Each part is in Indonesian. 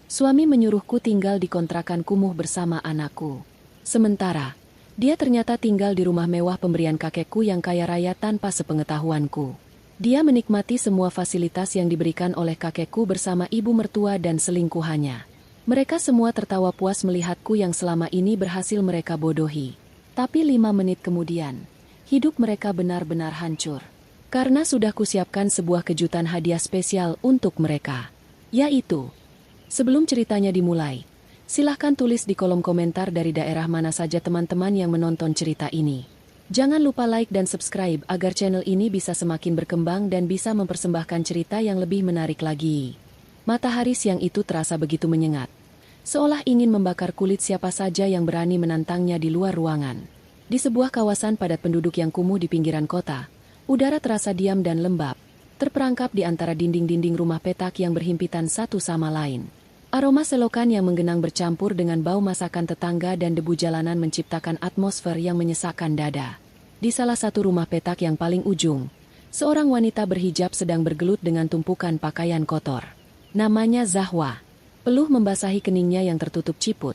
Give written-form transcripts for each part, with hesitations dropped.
Suami menyuruhku tinggal di kontrakan kumuh bersama anakku. Sementara, dia ternyata tinggal di rumah mewah pemberian kakekku yang kaya raya tanpa sepengetahuanku. Dia menikmati semua fasilitas yang diberikan oleh kakekku bersama ibu mertua dan selingkuhannya. Mereka semua tertawa puas melihatku yang selama ini berhasil mereka bodohi. Tapi 5 menit kemudian, hidup mereka benar-benar hancur. Karena sudah kusiapkan sebuah kejutan hadiah spesial untuk mereka. Yaitu, sebelum ceritanya dimulai, silahkan tulis di kolom komentar dari daerah mana saja teman-teman yang menonton cerita ini. Jangan lupa like dan subscribe agar channel ini bisa semakin berkembang dan bisa mempersembahkan cerita yang lebih menarik lagi. Matahari siang itu terasa begitu menyengat, seolah ingin membakar kulit siapa saja yang berani menantangnya di luar ruangan. Di sebuah kawasan padat penduduk yang kumuh di pinggiran kota, udara terasa diam dan lembab, terperangkap di antara dinding-dinding rumah petak yang berhimpitan satu sama lain. Aroma selokan yang menggenang bercampur dengan bau masakan tetangga dan debu jalanan menciptakan atmosfer yang menyesakkan dada. Di salah satu rumah petak yang paling ujung, seorang wanita berhijab sedang bergelut dengan tumpukan pakaian kotor. Namanya Zahwa. Peluh membasahi keningnya yang tertutup ciput,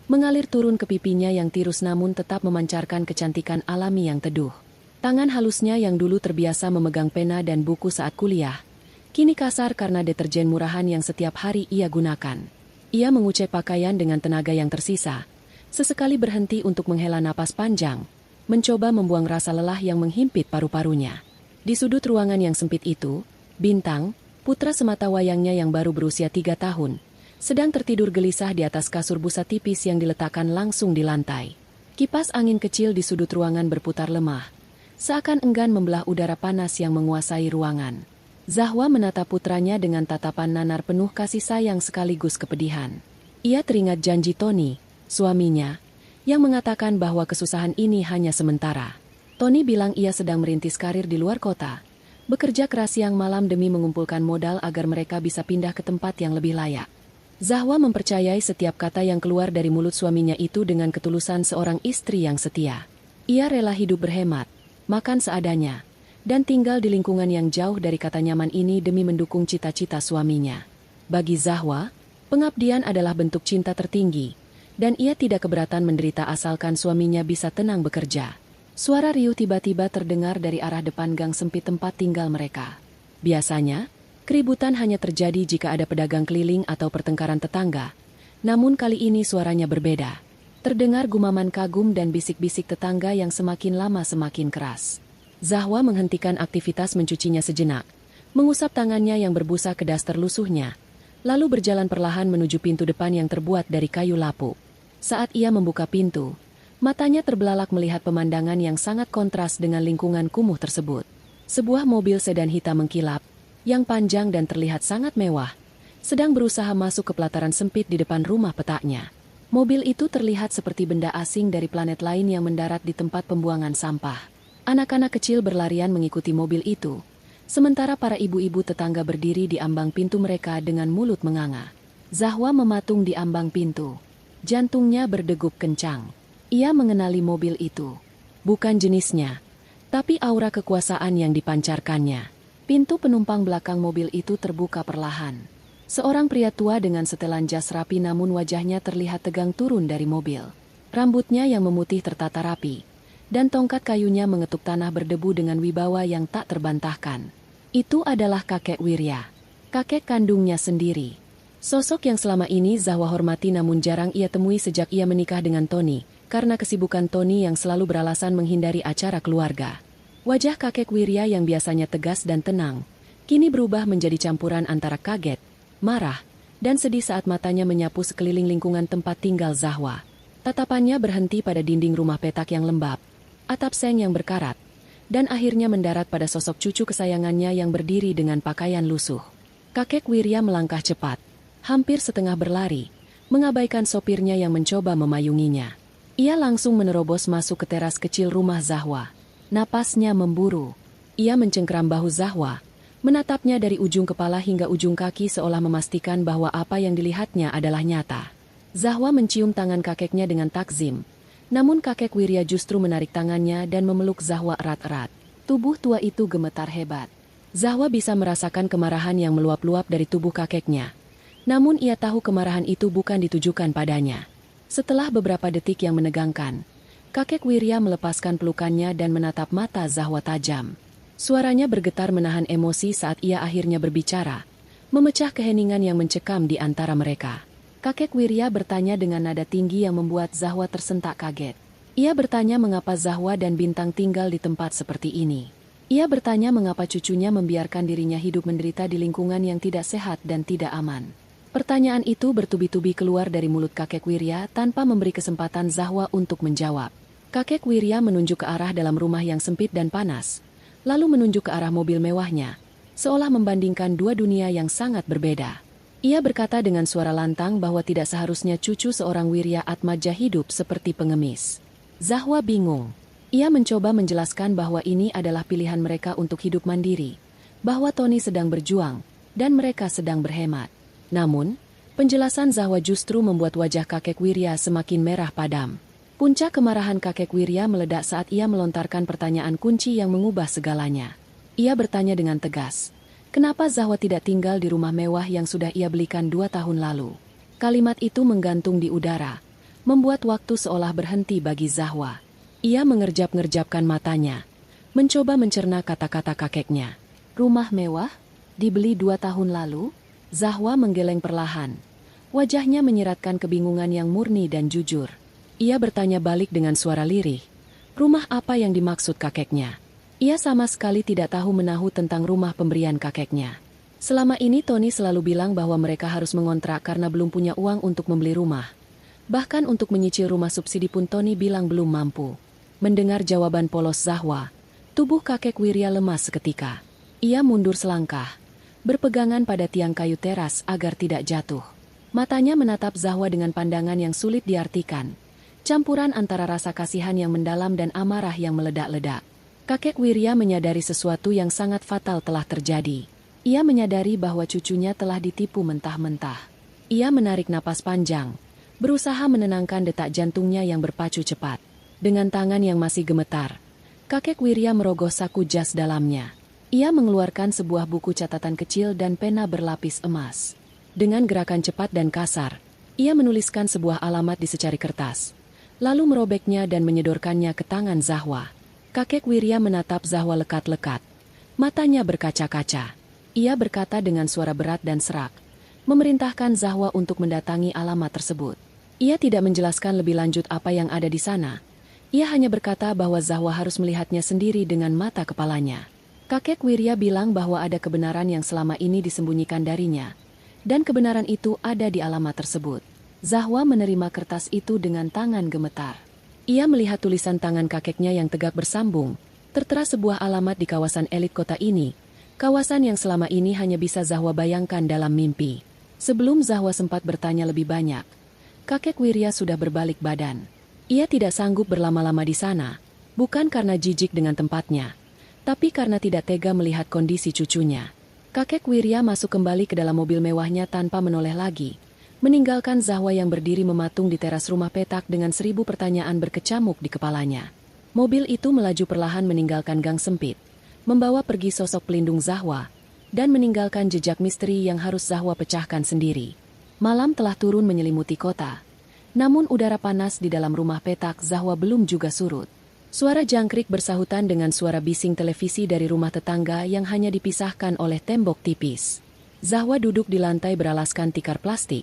mengalir turun ke pipinya yang tirus namun tetap memancarkan kecantikan alami yang teduh. Tangan halusnya yang dulu terbiasa memegang pena dan buku saat kuliah, kini kasar karena deterjen murahan yang setiap hari ia gunakan. Ia mengucek pakaian dengan tenaga yang tersisa, sesekali berhenti untuk menghela napas panjang, mencoba membuang rasa lelah yang menghimpit paru-parunya. Di sudut ruangan yang sempit itu, Bintang, putra semata wayangnya yang baru berusia 3 tahun, sedang tertidur gelisah di atas kasur busa tipis yang diletakkan langsung di lantai. Kipas angin kecil di sudut ruangan berputar lemah, seakan enggan membelah udara panas yang menguasai ruangan. Zahwa menatap putranya dengan tatapan nanar penuh kasih sayang sekaligus kepedihan. Ia teringat janji Tony, suaminya, yang mengatakan bahwa kesusahan ini hanya sementara. Tony bilang ia sedang merintis karir di luar kota, bekerja keras siang malam demi mengumpulkan modal agar mereka bisa pindah ke tempat yang lebih layak. Zahwa mempercayai setiap kata yang keluar dari mulut suaminya itu dengan ketulusan seorang istri yang setia. Ia rela hidup berhemat, makan seadanya, dan tinggal di lingkungan yang jauh dari kata nyaman ini demi mendukung cita-cita suaminya. Bagi Zahwa, pengabdian adalah bentuk cinta tertinggi, dan ia tidak keberatan menderita asalkan suaminya bisa tenang bekerja. Suara riuh tiba-tiba terdengar dari arah depan gang sempit tempat tinggal mereka. Biasanya, keributan hanya terjadi jika ada pedagang keliling atau pertengkaran tetangga, namun kali ini suaranya berbeda. Terdengar gumaman kagum dan bisik-bisik tetangga yang semakin lama semakin keras. Zahwa menghentikan aktivitas mencucinya sejenak, mengusap tangannya yang berbusa ke daster lusuhnya, lalu berjalan perlahan menuju pintu depan yang terbuat dari kayu lapuk. Saat ia membuka pintu, matanya terbelalak melihat pemandangan yang sangat kontras dengan lingkungan kumuh tersebut. Sebuah mobil sedan hitam mengkilap, yang panjang dan terlihat sangat mewah, sedang berusaha masuk ke pelataran sempit di depan rumah petaknya. Mobil itu terlihat seperti benda asing dari planet lain yang mendarat di tempat pembuangan sampah. Anak-anak kecil berlarian mengikuti mobil itu, sementara para ibu-ibu tetangga berdiri di ambang pintu mereka dengan mulut menganga. Zahwa mematung di ambang pintu. Jantungnya berdegup kencang. Ia mengenali mobil itu. Bukan jenisnya, tapi aura kekuasaan yang dipancarkannya. Pintu penumpang belakang mobil itu terbuka perlahan. Seorang pria tua dengan setelan jas rapi namun wajahnya terlihat tegang turun dari mobil. Rambutnya yang memutih tertata rapi, dan tongkat kayunya mengetuk tanah berdebu dengan wibawa yang tak terbantahkan. Itu adalah kakek Wirya, kakek kandungnya sendiri. Sosok yang selama ini Zahwa hormati namun jarang ia temui sejak ia menikah dengan Tony, karena kesibukan Tony yang selalu beralasan menghindari acara keluarga. Wajah kakek Wirya yang biasanya tegas dan tenang, kini berubah menjadi campuran antara kaget, marah, dan sedih saat matanya menyapu sekeliling lingkungan tempat tinggal Zahwa. Tatapannya berhenti pada dinding rumah petak yang lembab, atap seng yang berkarat, dan akhirnya mendarat pada sosok cucu kesayangannya yang berdiri dengan pakaian lusuh. Kakek Wirya melangkah cepat, hampir setengah berlari, mengabaikan sopirnya yang mencoba memayunginya. Ia langsung menerobos masuk ke teras kecil rumah Zahwa. Napasnya memburu. Ia mencengkeram bahu Zahwa, menatapnya dari ujung kepala hingga ujung kaki seolah memastikan bahwa apa yang dilihatnya adalah nyata. Zahwa mencium tangan kakeknya dengan takzim, namun kakek Wirya justru menarik tangannya dan memeluk Zahwa erat-erat. Tubuh tua itu gemetar hebat. Zahwa bisa merasakan kemarahan yang meluap-luap dari tubuh kakeknya, Namun ia tahu kemarahan itu bukan ditujukan padanya. Setelah beberapa detik yang menegangkan, kakek Wirya melepaskan pelukannya dan menatap mata Zahwa tajam. Suaranya bergetar menahan emosi saat ia akhirnya berbicara, memecah keheningan yang mencekam di antara mereka. Kakek Wirya bertanya dengan nada tinggi yang membuat Zahwa tersentak kaget. Ia bertanya mengapa Zahwa dan Bintang tinggal di tempat seperti ini. Ia bertanya mengapa cucunya membiarkan dirinya hidup menderita di lingkungan yang tidak sehat dan tidak aman. Pertanyaan itu bertubi-tubi keluar dari mulut kakek Wirya tanpa memberi kesempatan Zahwa untuk menjawab. Kakek Wirya menunjuk ke arah dalam rumah yang sempit dan panas, lalu menunjuk ke arah mobil mewahnya, seolah membandingkan dua dunia yang sangat berbeda. Ia berkata dengan suara lantang bahwa tidak seharusnya cucu seorang Wirya Atmaja hidup seperti pengemis. Zahwa bingung. Ia mencoba menjelaskan bahwa ini adalah pilihan mereka untuk hidup mandiri, bahwa Tony sedang berjuang, dan mereka sedang berhemat. Namun, penjelasan Zahwa justru membuat wajah kakek Wirya semakin merah padam. Puncak kemarahan kakek Wirya meledak saat ia melontarkan pertanyaan kunci yang mengubah segalanya. Ia bertanya dengan tegas, kenapa Zahwa tidak tinggal di rumah mewah yang sudah ia belikan 2 tahun lalu? Kalimat itu menggantung di udara, membuat waktu seolah berhenti bagi Zahwa. Ia mengerjap-ngerjapkan matanya, mencoba mencerna kata-kata kakeknya. Rumah mewah? Dibeli 2 tahun lalu? Zahwa menggeleng perlahan. Wajahnya menyiratkan kebingungan yang murni dan jujur. Ia bertanya balik dengan suara lirih. Rumah apa yang dimaksud kakeknya? Ia sama sekali tidak tahu menahu tentang rumah pemberian kakeknya. Selama ini Tony selalu bilang bahwa mereka harus mengontrak karena belum punya uang untuk membeli rumah. Bahkan untuk menyicil rumah subsidi pun Tony bilang belum mampu. Mendengar jawaban polos Zahwa, tubuh kakek Wirya lemas seketika. Ia mundur selangkah, berpegangan pada tiang kayu teras agar tidak jatuh. Matanya menatap Zahwa dengan pandangan yang sulit diartikan. Campuran antara rasa kasihan yang mendalam dan amarah yang meledak-ledak. Kakek Wirya menyadari sesuatu yang sangat fatal telah terjadi. Ia menyadari bahwa cucunya telah ditipu mentah-mentah. Ia menarik napas panjang, berusaha menenangkan detak jantungnya yang berpacu cepat. Dengan tangan yang masih gemetar, kakek Wirya merogoh saku jas dalamnya. Ia mengeluarkan sebuah buku catatan kecil dan pena berlapis emas. Dengan gerakan cepat dan kasar, ia menuliskan sebuah alamat di secari kertas, lalu merobeknya dan menyodorkannya ke tangan Zahwa. Kakek Wirya menatap Zahwa lekat-lekat. Matanya berkaca-kaca. Ia berkata dengan suara berat dan serak, memerintahkan Zahwa untuk mendatangi alamat tersebut. Ia tidak menjelaskan lebih lanjut apa yang ada di sana. Ia hanya berkata bahwa Zahwa harus melihatnya sendiri dengan mata kepalanya. Kakek Wirya bilang bahwa ada kebenaran yang selama ini disembunyikan darinya, dan kebenaran itu ada di alamat tersebut. Zahwa menerima kertas itu dengan tangan gemetar. Ia melihat tulisan tangan kakeknya yang tegak bersambung, tertera sebuah alamat di kawasan elit kota ini, kawasan yang selama ini hanya bisa Zahwa bayangkan dalam mimpi. Sebelum Zahwa sempat bertanya lebih banyak, kakek Wirya sudah berbalik badan. Ia tidak sanggup berlama-lama di sana, bukan karena jijik dengan tempatnya, tapi karena tidak tega melihat kondisi cucunya. Kakek Wirya masuk kembali ke dalam mobil mewahnya tanpa menoleh lagi, meninggalkan Zahwa yang berdiri mematung di teras rumah petak dengan 1000 pertanyaan berkecamuk di kepalanya. Mobil itu melaju perlahan meninggalkan gang sempit, membawa pergi sosok pelindung Zahwa, dan meninggalkan jejak misteri yang harus Zahwa pecahkan sendiri. Malam telah turun menyelimuti kota, namun udara panas di dalam rumah petak Zahwa belum juga surut. Suara jangkrik bersahutan dengan suara bising televisi dari rumah tetangga yang hanya dipisahkan oleh tembok tipis. Zahwa duduk di lantai beralaskan tikar plastik,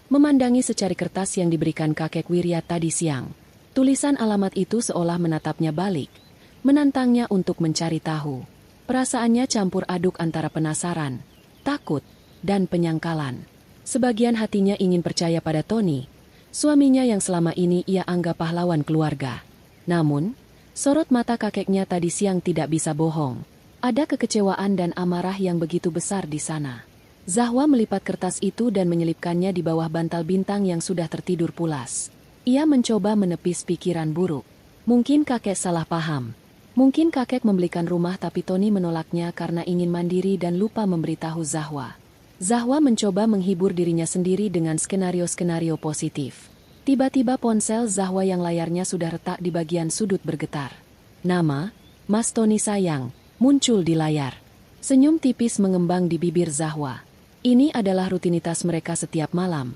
memandangi secari kertas yang diberikan kakek Wirya tadi siang. Tulisan alamat itu seolah menatapnya balik, menantangnya untuk mencari tahu. Perasaannya campur aduk antara penasaran, takut, dan penyangkalan. Sebagian hatinya ingin percaya pada Tony, suaminya yang selama ini ia anggap pahlawan keluarga. Namun, sorot mata kakeknya tadi siang tidak bisa bohong. Ada kekecewaan dan amarah yang begitu besar di sana. Zahwa melipat kertas itu dan menyelipkannya di bawah bantal Bintang yang sudah tertidur pulas. Ia mencoba menepis pikiran buruk. Mungkin kakek salah paham. Mungkin kakek membelikan rumah tapi Tony menolaknya karena ingin mandiri dan lupa memberitahu Zahwa. Zahwa mencoba menghibur dirinya sendiri dengan skenario-skenario positif. Tiba-tiba ponsel Zahwa yang layarnya sudah retak di bagian sudut bergetar. Nama, Mas Tony sayang, muncul di layar. Senyum tipis mengembang di bibir Zahwa. Ini adalah rutinitas mereka setiap malam.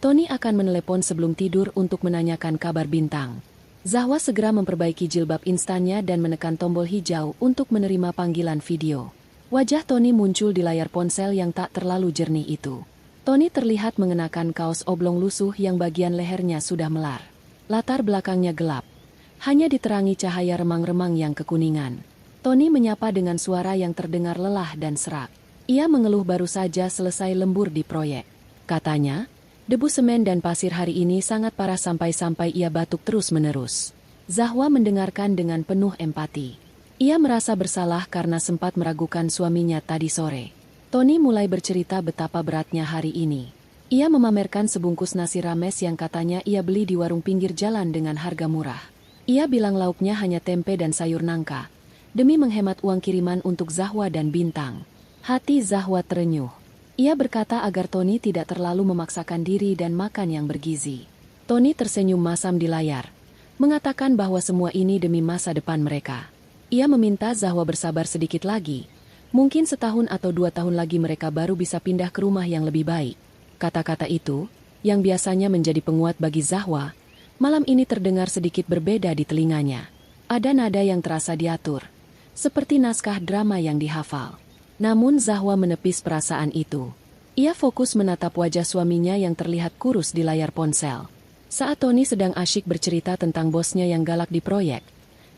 Tony akan menelepon sebelum tidur untuk menanyakan kabar Bintang. Zahwa segera memperbaiki jilbab instannya dan menekan tombol hijau untuk menerima panggilan video. Wajah Tony muncul di layar ponsel yang tak terlalu jernih itu. Tony terlihat mengenakan kaos oblong lusuh yang bagian lehernya sudah melar. Latar belakangnya gelap. Hanya diterangi cahaya remang-remang yang kekuningan. Tony menyapa dengan suara yang terdengar lelah dan serak. Ia mengeluh baru saja selesai lembur di proyek. Katanya, debu semen dan pasir hari ini sangat parah sampai-sampai ia batuk terus-menerus. Zahwa mendengarkan dengan penuh empati. Ia merasa bersalah karena sempat meragukan suaminya tadi sore. Tony mulai bercerita betapa beratnya hari ini. Ia memamerkan sebungkus nasi rames yang katanya ia beli di warung pinggir jalan dengan harga murah. Ia bilang lauknya hanya tempe dan sayur nangka, demi menghemat uang kiriman untuk Zahwa dan Bintang. Hati Zahwa terenyuh. Ia berkata agar Tony tidak terlalu memaksakan diri dan makan yang bergizi. Tony tersenyum masam di layar, mengatakan bahwa semua ini demi masa depan mereka. Ia meminta Zahwa bersabar sedikit lagi. Mungkin setahun atau 2 tahun lagi mereka baru bisa pindah ke rumah yang lebih baik. Kata-kata itu, yang biasanya menjadi penguat bagi Zahwa, malam ini terdengar sedikit berbeda di telinganya. Ada nada yang terasa diatur, seperti naskah drama yang dihafal. Namun Zahwa menepis perasaan itu. Ia fokus menatap wajah suaminya yang terlihat kurus di layar ponsel. Saat Tony sedang asyik bercerita tentang bosnya yang galak di proyek,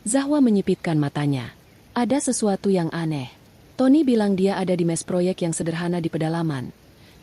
Zahwa menyipitkan matanya. Ada sesuatu yang aneh. Tony bilang dia ada di mes proyek yang sederhana di pedalaman.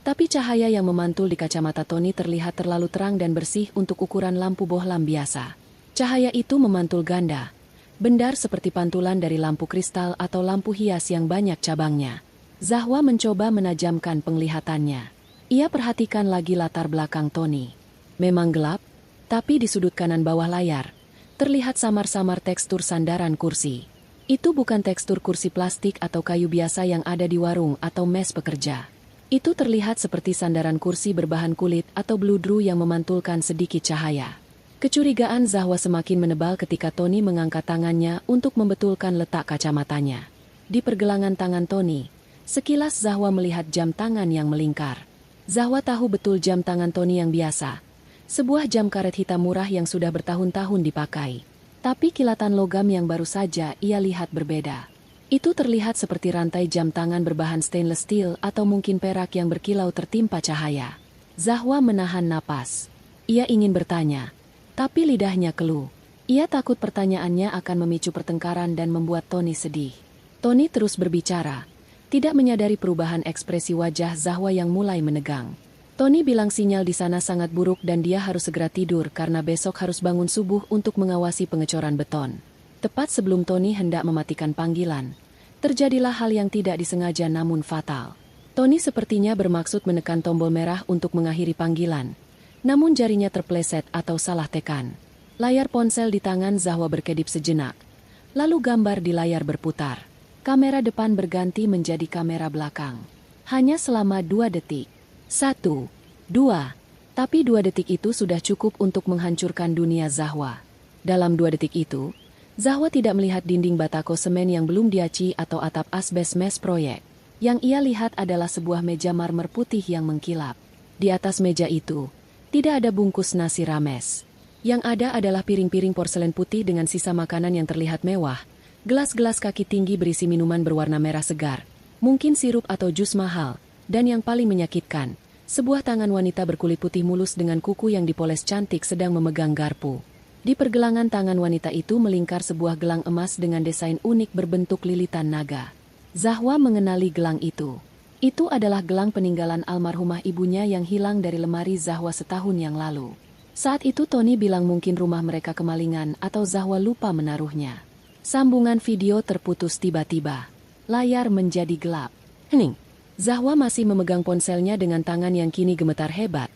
Tapi cahaya yang memantul di kacamata Tony terlihat terlalu terang dan bersih untuk ukuran lampu bohlam biasa. Cahaya itu memantul ganda. Bendar seperti pantulan dari lampu kristal atau lampu hias yang banyak cabangnya. Zahwa mencoba menajamkan penglihatannya. Ia perhatikan lagi latar belakang Tony. Memang gelap, tapi di sudut kanan bawah layar, terlihat samar-samar tekstur sandaran kursi. Itu bukan tekstur kursi plastik atau kayu biasa yang ada di warung atau mes pekerja. Itu terlihat seperti sandaran kursi berbahan kulit atau bludru yang memantulkan sedikit cahaya. Kecurigaan Zahwa semakin menebal ketika Tony mengangkat tangannya untuk membetulkan letak kacamatanya. Di pergelangan tangan Tony, sekilas Zahwa melihat jam tangan yang melingkar. Zahwa tahu betul jam tangan Tony yang biasa. Sebuah jam karet hitam murah yang sudah bertahun-tahun dipakai. Tapi kilatan logam yang baru saja ia lihat berbeda. Itu terlihat seperti rantai jam tangan berbahan stainless steel atau mungkin perak yang berkilau tertimpa cahaya. Zahwa menahan napas. Ia ingin bertanya, tapi lidahnya keluh. Ia takut pertanyaannya akan memicu pertengkaran dan membuat Tony sedih. Tony terus berbicara, tidak menyadari perubahan ekspresi wajah Zahwa yang mulai menegang. Tony bilang sinyal di sana sangat buruk dan dia harus segera tidur karena besok harus bangun subuh untuk mengawasi pengecoran beton. Tepat sebelum Tony hendak mematikan panggilan, terjadilah hal yang tidak disengaja namun fatal. Tony sepertinya bermaksud menekan tombol merah untuk mengakhiri panggilan. Namun jarinya terpleset atau salah tekan. Layar ponsel di tangan Zahwa berkedip sejenak. Lalu gambar di layar berputar. Kamera depan berganti menjadi kamera belakang. Hanya selama 2 detik. 1, 2. Tapi 2 detik itu sudah cukup untuk menghancurkan dunia Zahwa. Dalam 2 detik itu, Zahwa tidak melihat dinding batako semen yang belum diaci atau atap asbes mes proyek. Yang ia lihat adalah sebuah meja marmer putih yang mengkilap. Di atas meja itu, tidak ada bungkus nasi rames. Yang ada adalah piring-piring porselen putih dengan sisa makanan yang terlihat mewah, gelas-gelas kaki tinggi berisi minuman berwarna merah segar, mungkin sirup atau jus mahal, dan yang paling menyakitkan, sebuah tangan wanita berkulit putih mulus dengan kuku yang dipoles cantik sedang memegang garpu. Di pergelangan tangan wanita itu melingkar sebuah gelang emas dengan desain unik berbentuk lilitan naga. Zahwa mengenali gelang itu. Itu adalah gelang peninggalan almarhumah ibunya yang hilang dari lemari Zahwa setahun yang lalu. Saat itu Tony bilang mungkin rumah mereka kemalingan atau Zahwa lupa menaruhnya. Sambungan video terputus tiba-tiba. Layar menjadi gelap. Hening. Zahwa masih memegang ponselnya dengan tangan yang kini gemetar hebat.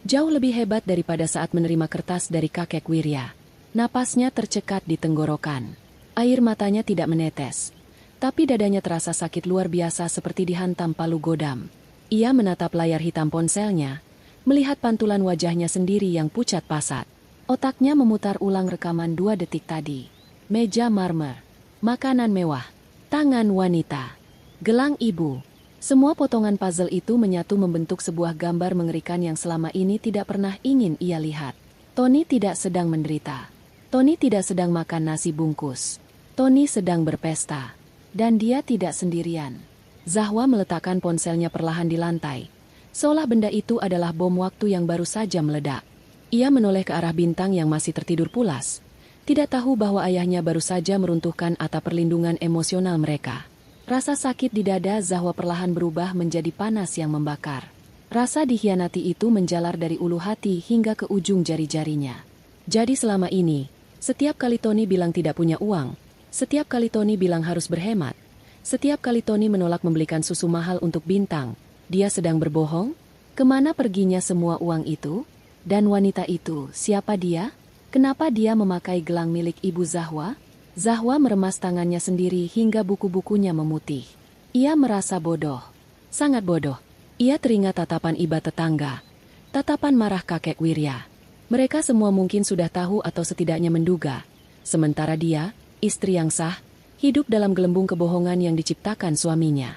Jauh lebih hebat daripada saat menerima kertas dari kakek Wirya. Napasnya tercekat di tenggorokan. Air matanya tidak menetes. Tapi dadanya terasa sakit luar biasa seperti dihantam palu godam. Ia menatap layar hitam ponselnya, melihat pantulan wajahnya sendiri yang pucat pasat. Otaknya memutar ulang rekaman 2 detik tadi. Meja marmer, makanan mewah, tangan wanita, gelang ibu. Semua potongan puzzle itu menyatu membentuk sebuah gambar mengerikan yang selama ini tidak pernah ingin ia lihat. Tony tidak sedang menderita. Tony tidak sedang makan nasi bungkus. Tony sedang berpesta. Dan dia tidak sendirian. Zahwa meletakkan ponselnya perlahan di lantai. Seolah benda itu adalah bom waktu yang baru saja meledak. Ia menoleh ke arah Bintang yang masih tertidur pulas. Tidak tahu bahwa ayahnya baru saja meruntuhkan atap perlindungan emosional mereka. Rasa sakit di dada Zahwa perlahan berubah menjadi panas yang membakar. Rasa dikhianati itu menjalar dari ulu hati hingga ke ujung jari-jarinya. Jadi selama ini, setiap kali Tony bilang tidak punya uang, setiap kali Tony bilang harus berhemat, setiap kali Tony menolak membelikan susu mahal untuk Bintang, dia sedang berbohong? Kemana perginya semua uang itu? Dan wanita itu, siapa dia? Kenapa dia memakai gelang milik Ibu Zahwa? Zahwa meremas tangannya sendiri hingga buku-bukunya memutih. Ia merasa bodoh. Sangat bodoh. Ia teringat tatapan iba tetangga. Tatapan marah kakek Wirya. Mereka semua mungkin sudah tahu atau setidaknya menduga. Sementara dia, istri yang sah, hidup dalam gelembung kebohongan yang diciptakan suaminya.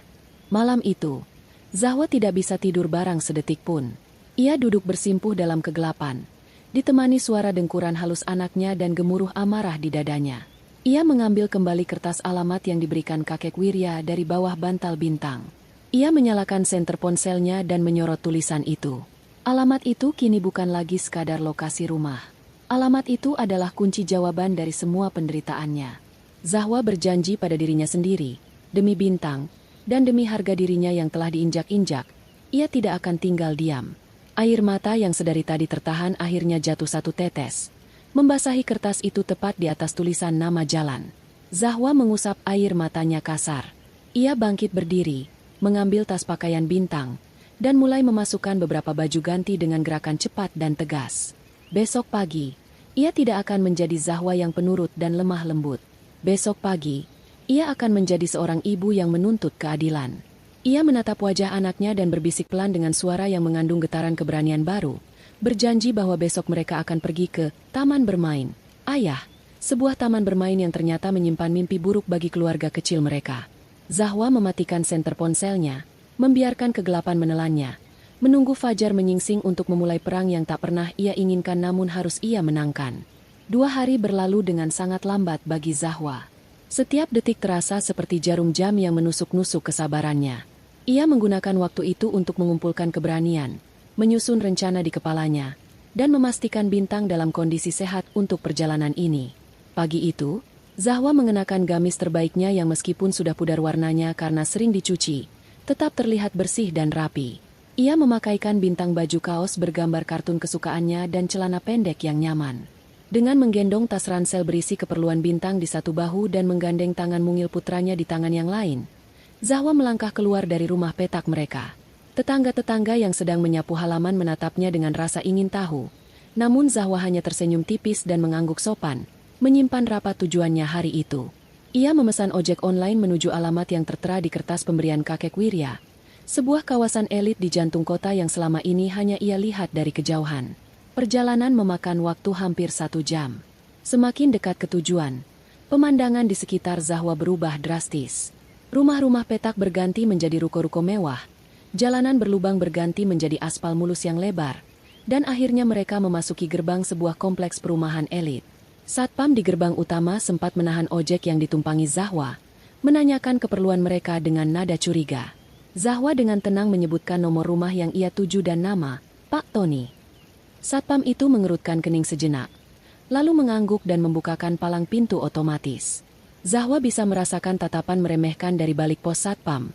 Malam itu, Zahwa tidak bisa tidur barang sedetik pun. Ia duduk bersimpuh dalam kegelapan, ditemani suara dengkuran halus anaknya dan gemuruh amarah di dadanya. Ia mengambil kembali kertas alamat yang diberikan kakek Wirya dari bawah bantal Bintang. Ia menyalakan senter ponselnya dan menyorot tulisan itu. Alamat itu kini bukan lagi sekadar lokasi rumah. Alamat itu adalah kunci jawaban dari semua penderitaannya. Zahwa berjanji pada dirinya sendiri, demi Bintang, dan demi harga dirinya yang telah diinjak-injak, ia tidak akan tinggal diam. Air mata yang sedari tadi tertahan akhirnya jatuh satu tetes, membasahi kertas itu tepat di atas tulisan nama jalan. Zahwa mengusap air matanya kasar. Ia bangkit berdiri, mengambil tas pakaian Bintang, dan mulai memasukkan beberapa baju ganti dengan gerakan cepat dan tegas. Besok pagi, ia tidak akan menjadi Zahwa yang penurut dan lemah lembut. Besok pagi, ia akan menjadi seorang ibu yang menuntut keadilan. Ia menatap wajah anaknya dan berbisik pelan dengan suara yang mengandung getaran keberanian baru, berjanji bahwa besok mereka akan pergi ke taman bermain. Ayah, sebuah taman bermain yang ternyata menyimpan mimpi buruk bagi keluarga kecil mereka. Zahwa mematikan senter ponselnya, membiarkan kegelapan menelannya, menunggu fajar menyingsing untuk memulai perang yang tak pernah ia inginkan namun harus ia menangkan. 2 hari berlalu dengan sangat lambat bagi Zahwa. Setiap detik terasa seperti jarum jam yang menusuk-nusuk kesabarannya. Ia menggunakan waktu itu untuk mengumpulkan keberanian, menyusun rencana di kepalanya, dan memastikan Bintang dalam kondisi sehat untuk perjalanan ini. Pagi itu, Zahwa mengenakan gamis terbaiknya yang meskipun sudah pudar warnanya karena sering dicuci, tetap terlihat bersih dan rapi. Ia memakaikan Bintang baju kaos bergambar kartun kesukaannya dan celana pendek yang nyaman. Dengan menggendong tas ransel berisi keperluan Bintang di satu bahu dan menggandeng tangan mungil putranya di tangan yang lain, Zahwa melangkah keluar dari rumah petak mereka. Tetangga-tetangga yang sedang menyapu halaman menatapnya dengan rasa ingin tahu. Namun Zahwa hanya tersenyum tipis dan mengangguk sopan, menyimpan rapat tujuannya hari itu. Ia memesan ojek online menuju alamat yang tertera di kertas pemberian kakek Wirya. Sebuah kawasan elit di jantung kota yang selama ini hanya ia lihat dari kejauhan. Perjalanan memakan waktu hampir 1 jam. Semakin dekat ke tujuan, pemandangan di sekitar Zahwa berubah drastis. Rumah-rumah petak berganti menjadi ruko-ruko mewah, jalanan berlubang berganti menjadi aspal mulus yang lebar, dan akhirnya mereka memasuki gerbang sebuah kompleks perumahan elit. Satpam di gerbang utama sempat menahan ojek yang ditumpangi Zahwa, menanyakan keperluan mereka dengan nada curiga. Zahwa dengan tenang menyebutkan nomor rumah yang ia tuju dan nama, Pak Tony. Satpam itu mengerutkan kening sejenak, lalu mengangguk dan membukakan palang pintu otomatis. Zahwa bisa merasakan tatapan meremehkan dari balik pos Satpam,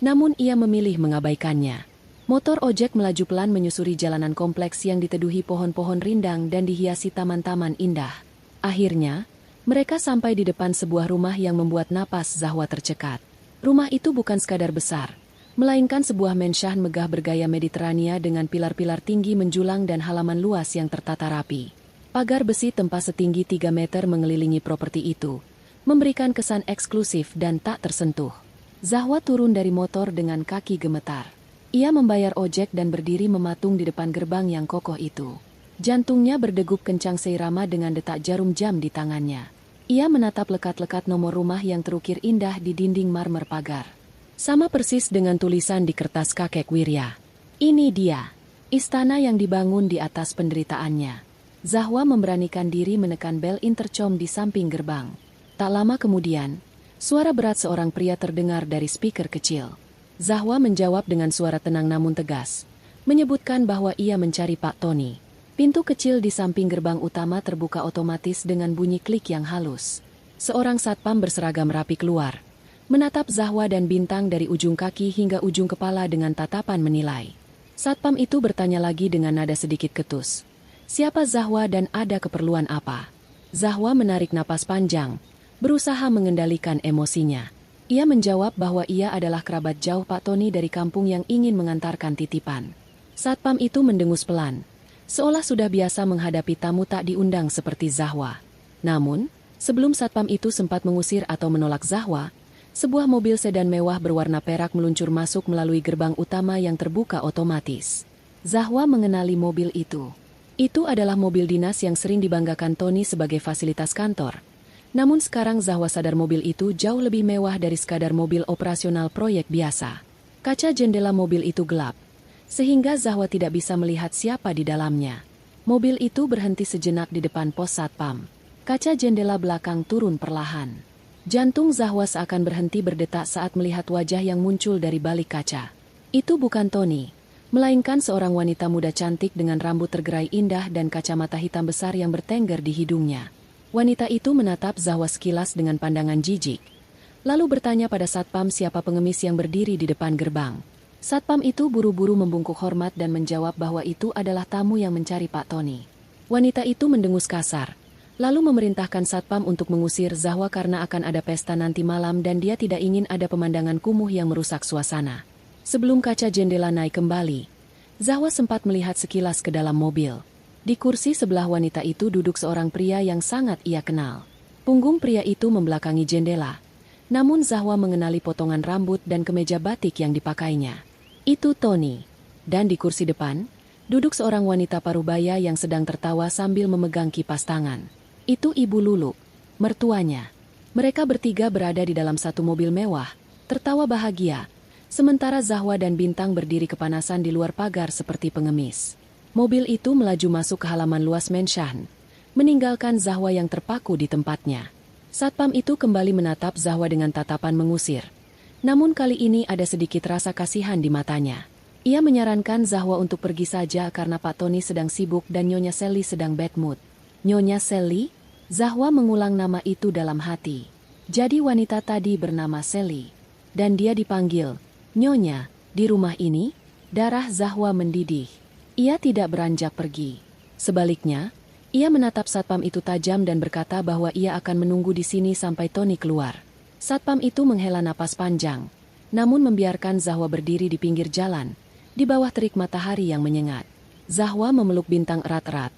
namun ia memilih mengabaikannya. Motor ojek melaju pelan menyusuri jalanan kompleks yang diteduhi pohon-pohon rindang dan dihiasi taman-taman indah. Akhirnya, mereka sampai di depan sebuah rumah yang membuat napas Zahwa tercekat. Rumah itu bukan sekadar besar, melainkan sebuah mensyah megah bergaya Mediterania dengan pilar-pilar tinggi menjulang dan halaman luas yang tertata rapi. Pagar besi tempas setinggi 3 meter mengelilingi properti itu, memberikan kesan eksklusif dan tak tersentuh. Zahwa turun dari motor dengan kaki gemetar. Ia membayar ojek dan berdiri mematung di depan gerbang yang kokoh itu. Jantungnya berdegup kencang seirama dengan detak jarum jam di tangannya. Ia menatap lekat-lekat nomor rumah yang terukir indah di dinding marmer pagar. Sama persis dengan tulisan di kertas kakek Wirya. Ini dia, istana yang dibangun di atas penderitaannya. Zahwa memberanikan diri menekan bel intercom di samping gerbang. Tak lama kemudian, suara berat seorang pria terdengar dari speaker kecil. Zahwa menjawab dengan suara tenang namun tegas, menyebutkan bahwa ia mencari Pak Tony. Pintu kecil di samping gerbang utama terbuka otomatis dengan bunyi klik yang halus. Seorang satpam berseragam rapi keluar, menatap Zahwa dan Bintang dari ujung kaki hingga ujung kepala dengan tatapan menilai. Satpam itu bertanya lagi dengan nada sedikit ketus. Siapa Zahwa dan ada keperluan apa? Zahwa menarik napas panjang, berusaha mengendalikan emosinya. Ia menjawab bahwa ia adalah kerabat jauh Pak Tony dari kampung yang ingin mengantarkan titipan. Satpam itu mendengus pelan, seolah sudah biasa menghadapi tamu tak diundang seperti Zahwa. Namun, sebelum satpam itu sempat mengusir atau menolak Zahwa, sebuah mobil sedan mewah berwarna perak meluncur masuk melalui gerbang utama yang terbuka otomatis. Zahwa mengenali mobil itu. Itu adalah mobil dinas yang sering dibanggakan Tony sebagai fasilitas kantor. Namun sekarang Zahwa sadar mobil itu jauh lebih mewah dari sekadar mobil operasional proyek biasa. Kaca jendela mobil itu gelap, sehingga Zahwa tidak bisa melihat siapa di dalamnya. Mobil itu berhenti sejenak di depan pos satpam. Kaca jendela belakang turun perlahan. Jantung Zahwa seakan berhenti berdetak saat melihat wajah yang muncul dari balik kaca. Itu bukan Tony, melainkan seorang wanita muda cantik dengan rambut tergerai indah dan kacamata hitam besar yang bertengger di hidungnya. Wanita itu menatap Zahwa sekilas dengan pandangan jijik, lalu bertanya pada satpam siapa pengemis yang berdiri di depan gerbang. Satpam itu buru-buru membungkuk hormat dan menjawab bahwa itu adalah tamu yang mencari Pak Tony. Wanita itu mendengus kasar, lalu memerintahkan satpam untuk mengusir Zahwa karena akan ada pesta nanti malam dan dia tidak ingin ada pemandangan kumuh yang merusak suasana. Sebelum kaca jendela naik kembali, Zahwa sempat melihat sekilas ke dalam mobil. Di kursi sebelah wanita itu duduk seorang pria yang sangat ia kenal. Punggung pria itu membelakangi jendela, namun Zahwa mengenali potongan rambut dan kemeja batik yang dipakainya. Itu Tony. Dan di kursi depan, duduk seorang wanita parubaya yang sedang tertawa sambil memegang kipas tangan. Itu Ibu Lulu, mertuanya. Mereka bertiga berada di dalam satu mobil mewah, tertawa bahagia, sementara Zahwa dan Bintang berdiri kepanasan di luar pagar seperti pengemis. Mobil itu melaju masuk ke halaman luas Menshan, meninggalkan Zahwa yang terpaku di tempatnya. Satpam itu kembali menatap Zahwa dengan tatapan mengusir. Namun kali ini ada sedikit rasa kasihan di matanya. Ia menyarankan Zahwa untuk pergi saja karena Pak Tony sedang sibuk dan Nyonya Sally sedang bad mood. Nyonya Sally? Zahwa mengulang nama itu dalam hati. Jadi wanita tadi bernama Sally. Dan dia dipanggil Nyonya di rumah ini? Darah Zahwa mendidih. Ia tidak beranjak pergi. Sebaliknya, ia menatap satpam itu tajam dan berkata bahwa ia akan menunggu di sini sampai Tony keluar. Satpam itu menghela napas panjang, namun membiarkan Zahwa berdiri di pinggir jalan, di bawah terik matahari yang menyengat. Zahwa memeluk Bintang erat-erat,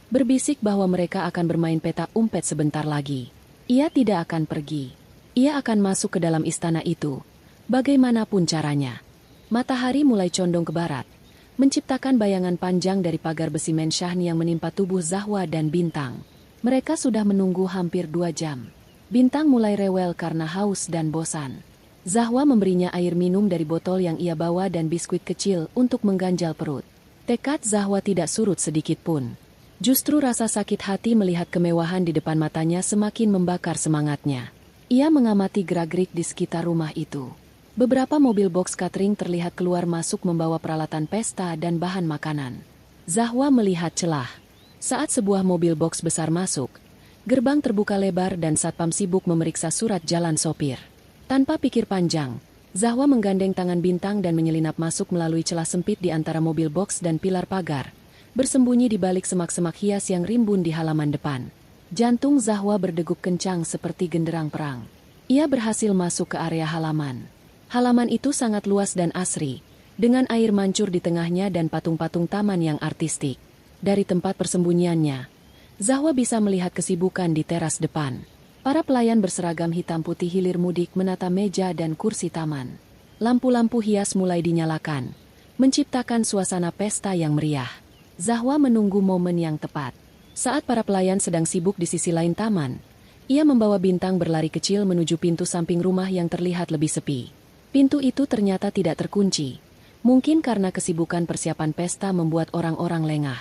berbisik bahwa mereka akan bermain petak umpet sebentar lagi. Ia tidak akan pergi. Ia akan masuk ke dalam istana itu, bagaimanapun caranya. Matahari mulai condong ke barat, menciptakan bayangan panjang dari pagar besi Menshan yang menimpa tubuh Zahwa dan Bintang. Mereka sudah menunggu hampir 2 jam. Bintang mulai rewel karena haus dan bosan. Zahwa memberinya air minum dari botol yang ia bawa dan biskuit kecil untuk mengganjal perut. Tekad Zahwa tidak surut sedikit pun. Justru rasa sakit hati melihat kemewahan di depan matanya semakin membakar semangatnya. Ia mengamati gerak-gerik di sekitar rumah itu. Beberapa mobil box catering terlihat keluar masuk membawa peralatan pesta dan bahan makanan. Zahwa melihat celah. Saat sebuah mobil box besar masuk, gerbang terbuka lebar dan satpam sibuk memeriksa surat jalan sopir. Tanpa pikir panjang, Zahwa menggandeng tangan Bintang dan menyelinap masuk melalui celah sempit di antara mobil box dan pilar pagar, bersembunyi di balik semak-semak hias yang rimbun di halaman depan. Jantung Zahwa berdegup kencang seperti genderang perang. Ia berhasil masuk ke area halaman. Halaman itu sangat luas dan asri, dengan air mancur di tengahnya dan patung-patung taman yang artistik. Dari tempat persembunyiannya, Zahwa bisa melihat kesibukan di teras depan. Para pelayan berseragam hitam putih hilir mudik menata meja dan kursi taman. Lampu-lampu hias mulai dinyalakan, menciptakan suasana pesta yang meriah. Zahwa menunggu momen yang tepat. Saat para pelayan sedang sibuk di sisi lain taman, ia membawa Bintang berlari kecil menuju pintu samping rumah yang terlihat lebih sepi. Pintu itu ternyata tidak terkunci. Mungkin karena kesibukan persiapan pesta membuat orang-orang lengah.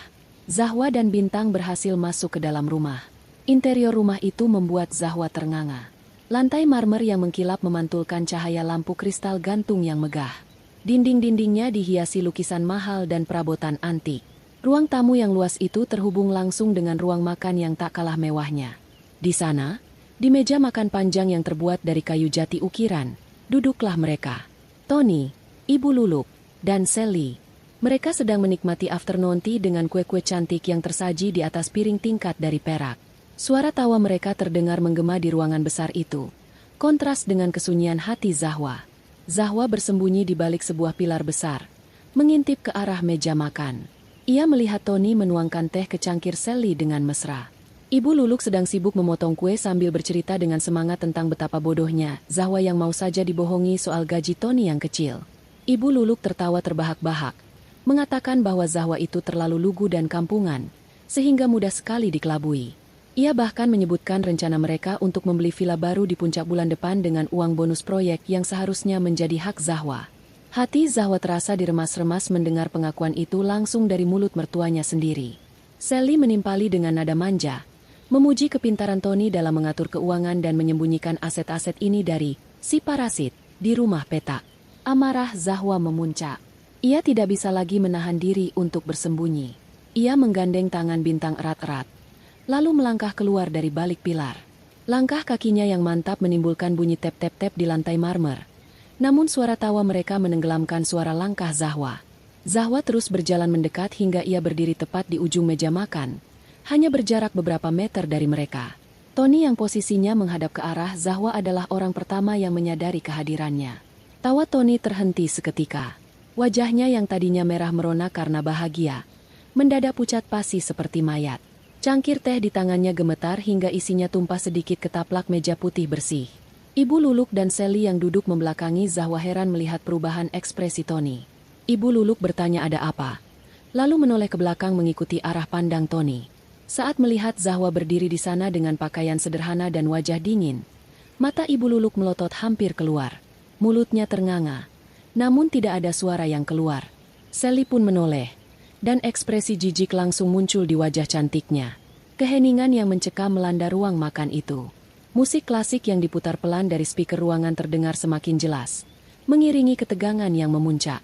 Zahwa dan Bintang berhasil masuk ke dalam rumah. Interior rumah itu membuat Zahwa ternganga. Lantai marmer yang mengkilap memantulkan cahaya lampu kristal gantung yang megah. Dinding-dindingnya dihiasi lukisan mahal dan perabotan antik. Ruang tamu yang luas itu terhubung langsung dengan ruang makan yang tak kalah mewahnya. Di sana, di meja makan panjang yang terbuat dari kayu jati ukiran, duduklah mereka. Tony, Ibu Luluk, dan Sally. Mereka sedang menikmati afternoon tea dengan kue-kue cantik yang tersaji di atas piring tingkat dari perak. Suara tawa mereka terdengar menggema di ruangan besar itu. Kontras dengan kesunyian hati Zahwa. Zahwa bersembunyi di balik sebuah pilar besar, mengintip ke arah meja makan. Ia melihat Tony menuangkan teh ke cangkir Sally dengan mesra. Ibu Luluk sedang sibuk memotong kue sambil bercerita dengan semangat tentang betapa bodohnya Zahwa yang mau saja dibohongi soal gaji Tony yang kecil. Ibu Luluk tertawa terbahak-bahak, mengatakan bahwa Zahwa itu terlalu lugu dan kampungan, sehingga mudah sekali dikelabui. Ia bahkan menyebutkan rencana mereka untuk membeli villa baru di puncak bulan depan dengan uang bonus proyek yang seharusnya menjadi hak Zahwa. Hati Zahwa terasa diremas-remas mendengar pengakuan itu langsung dari mulut mertuanya sendiri. Sally menimpali dengan nada manja, memuji kepintaran Tony dalam mengatur keuangan dan menyembunyikan aset-aset ini dari si parasit di rumah petak. Amarah Zahwa memuncak. Ia tidak bisa lagi menahan diri untuk bersembunyi. Ia menggandeng tangan Bintang erat-erat, lalu melangkah keluar dari balik pilar. Langkah kakinya yang mantap menimbulkan bunyi tep-tep-tep di lantai marmer. Namun suara tawa mereka menenggelamkan suara langkah Zahwa. Zahwa terus berjalan mendekat hingga ia berdiri tepat di ujung meja makan, hanya berjarak beberapa meter dari mereka. Tony yang posisinya menghadap ke arah Zahwa adalah orang pertama yang menyadari kehadirannya. Tawa Tony terhenti seketika. Wajahnya yang tadinya merah merona karena bahagia, mendadak pucat pasi seperti mayat. Cangkir teh di tangannya gemetar hingga isinya tumpah sedikit ke taplak meja putih bersih. Ibu Luluk dan Sally yang duduk membelakangi Zahwa heran melihat perubahan ekspresi Tony. Ibu Luluk bertanya ada apa, lalu menoleh ke belakang mengikuti arah pandang Tony. Saat melihat Zahwa berdiri di sana dengan pakaian sederhana dan wajah dingin, mata Ibu Luluk melotot hampir keluar. Mulutnya ternganga, namun tidak ada suara yang keluar. Sally pun menoleh, dan ekspresi jijik langsung muncul di wajah cantiknya. Keheningan yang mencekam melanda ruang makan itu. Musik klasik yang diputar pelan dari speaker ruangan terdengar semakin jelas, mengiringi ketegangan yang memuncak.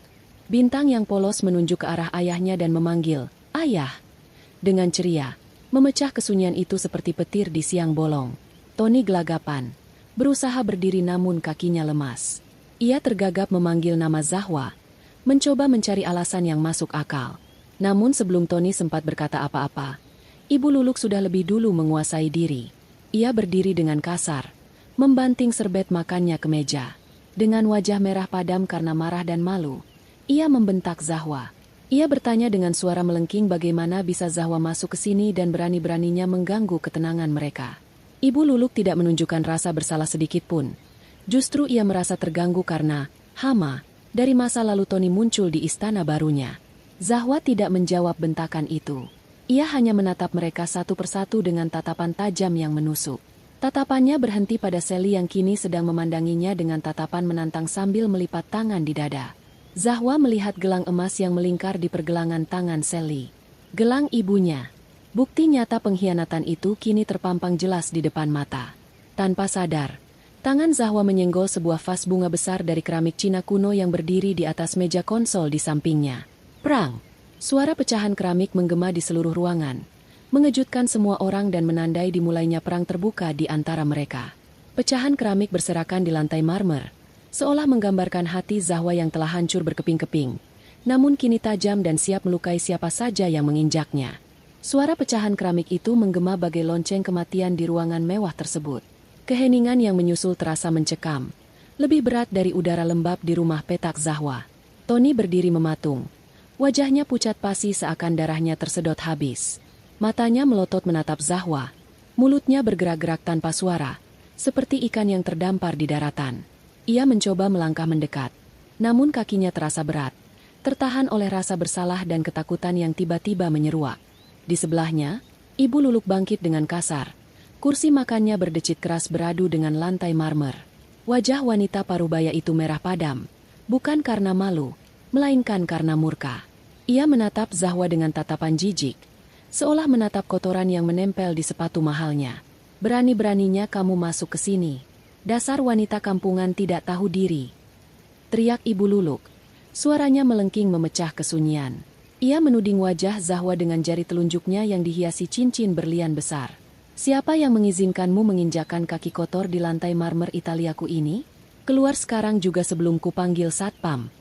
Bintang yang polos menunjuk ke arah ayahnya dan memanggil, "Ayah!" Dengan ceria, memecah kesunyian itu seperti petir di siang bolong. Tony gelagapan, berusaha berdiri namun kakinya lemas. Ia tergagap memanggil nama Zahwa, mencoba mencari alasan yang masuk akal. Namun sebelum Tony sempat berkata apa-apa, Ibu Luluk sudah lebih dulu menguasai diri. Ia berdiri dengan kasar, membanting serbet makannya ke meja. Dengan wajah merah padam karena marah dan malu, ia membentak Zahwa. Ia bertanya dengan suara melengking bagaimana bisa Zahwa masuk ke sini dan berani-beraninya mengganggu ketenangan mereka. Ibu Luluk tidak menunjukkan rasa bersalah sedikit pun. Justru ia merasa terganggu karena hama dari masa lalu Tony muncul di istana barunya. Zahwa tidak menjawab bentakan itu. Ia hanya menatap mereka satu persatu dengan tatapan tajam yang menusuk. Tatapannya berhenti pada Sally yang kini sedang memandanginya dengan tatapan menantang sambil melipat tangan di dada. Zahwa melihat gelang emas yang melingkar di pergelangan tangan Sally. Gelang ibunya. Bukti nyata pengkhianatan itu kini terpampang jelas di depan mata. Tanpa sadar, tangan Zahwa menyenggol sebuah vas bunga besar dari keramik Cina kuno yang berdiri di atas meja konsol di sampingnya. Perang. Suara pecahan keramik menggema di seluruh ruangan, mengejutkan semua orang dan menandai dimulainya perang terbuka di antara mereka. Pecahan keramik berserakan di lantai marmer, seolah menggambarkan hati Zahwa yang telah hancur berkeping-keping, namun kini tajam dan siap melukai siapa saja yang menginjaknya. Suara pecahan keramik itu menggema bagai lonceng kematian di ruangan mewah tersebut. Keheningan yang menyusul terasa mencekam, lebih berat dari udara lembab di rumah petak Zahwa. Tony berdiri mematung. Wajahnya pucat pasi seakan darahnya tersedot habis. Matanya melotot menatap Zahwa. Mulutnya bergerak-gerak tanpa suara, seperti ikan yang terdampar di daratan. Ia mencoba melangkah mendekat, namun kakinya terasa berat, tertahan oleh rasa bersalah dan ketakutan yang tiba-tiba menyeruak. Di sebelahnya, Ibu Luluk bangkit dengan kasar. Kursi makannya berdecit keras beradu dengan lantai marmer. Wajah wanita parubaya itu merah padam, bukan karena malu, melainkan karena murka. Ia menatap Zahwa dengan tatapan jijik, seolah menatap kotoran yang menempel di sepatu mahalnya. Berani-beraninya kamu masuk ke sini. Dasar wanita kampungan tidak tahu diri. Teriak Ibu Luluk. Suaranya melengking memecah kesunyian. Ia menuding wajah Zahwa dengan jari telunjuknya yang dihiasi cincin berlian besar. Siapa yang mengizinkanmu menginjakan kaki kotor di lantai marmer Italiaku ini? Keluar sekarang juga sebelum kupanggil satpam.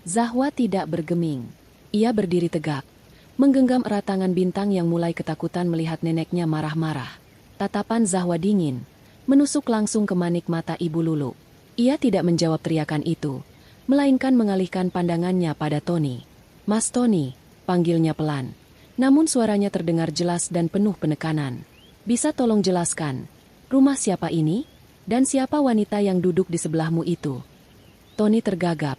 Zahwa tidak bergeming. Ia berdiri tegak, menggenggam erat tangan Bintang yang mulai ketakutan melihat neneknya marah-marah. Tatapan Zahwa dingin, menusuk langsung ke manik mata Ibu Lulu. Ia tidak menjawab teriakan itu, melainkan mengalihkan pandangannya pada Tony. Mas Tony, panggilnya pelan. Namun suaranya terdengar jelas dan penuh penekanan. Bisa tolong jelaskan, rumah siapa ini? Dan siapa wanita yang duduk di sebelahmu itu? Tony tergagap.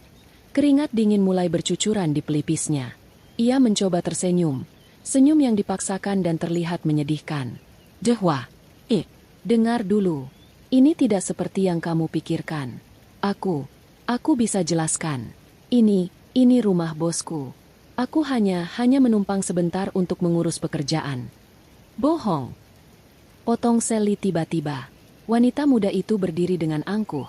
Keringat dingin mulai bercucuran di pelipisnya. Ia mencoba tersenyum. Senyum yang dipaksakan dan terlihat menyedihkan. Jehwa, dengar dulu. Ini tidak seperti yang kamu pikirkan. Aku bisa jelaskan. Ini rumah bosku. Aku hanya menumpang sebentar untuk mengurus pekerjaan. Bohong. Potong Sally tiba-tiba. Wanita muda itu berdiri dengan angkuh,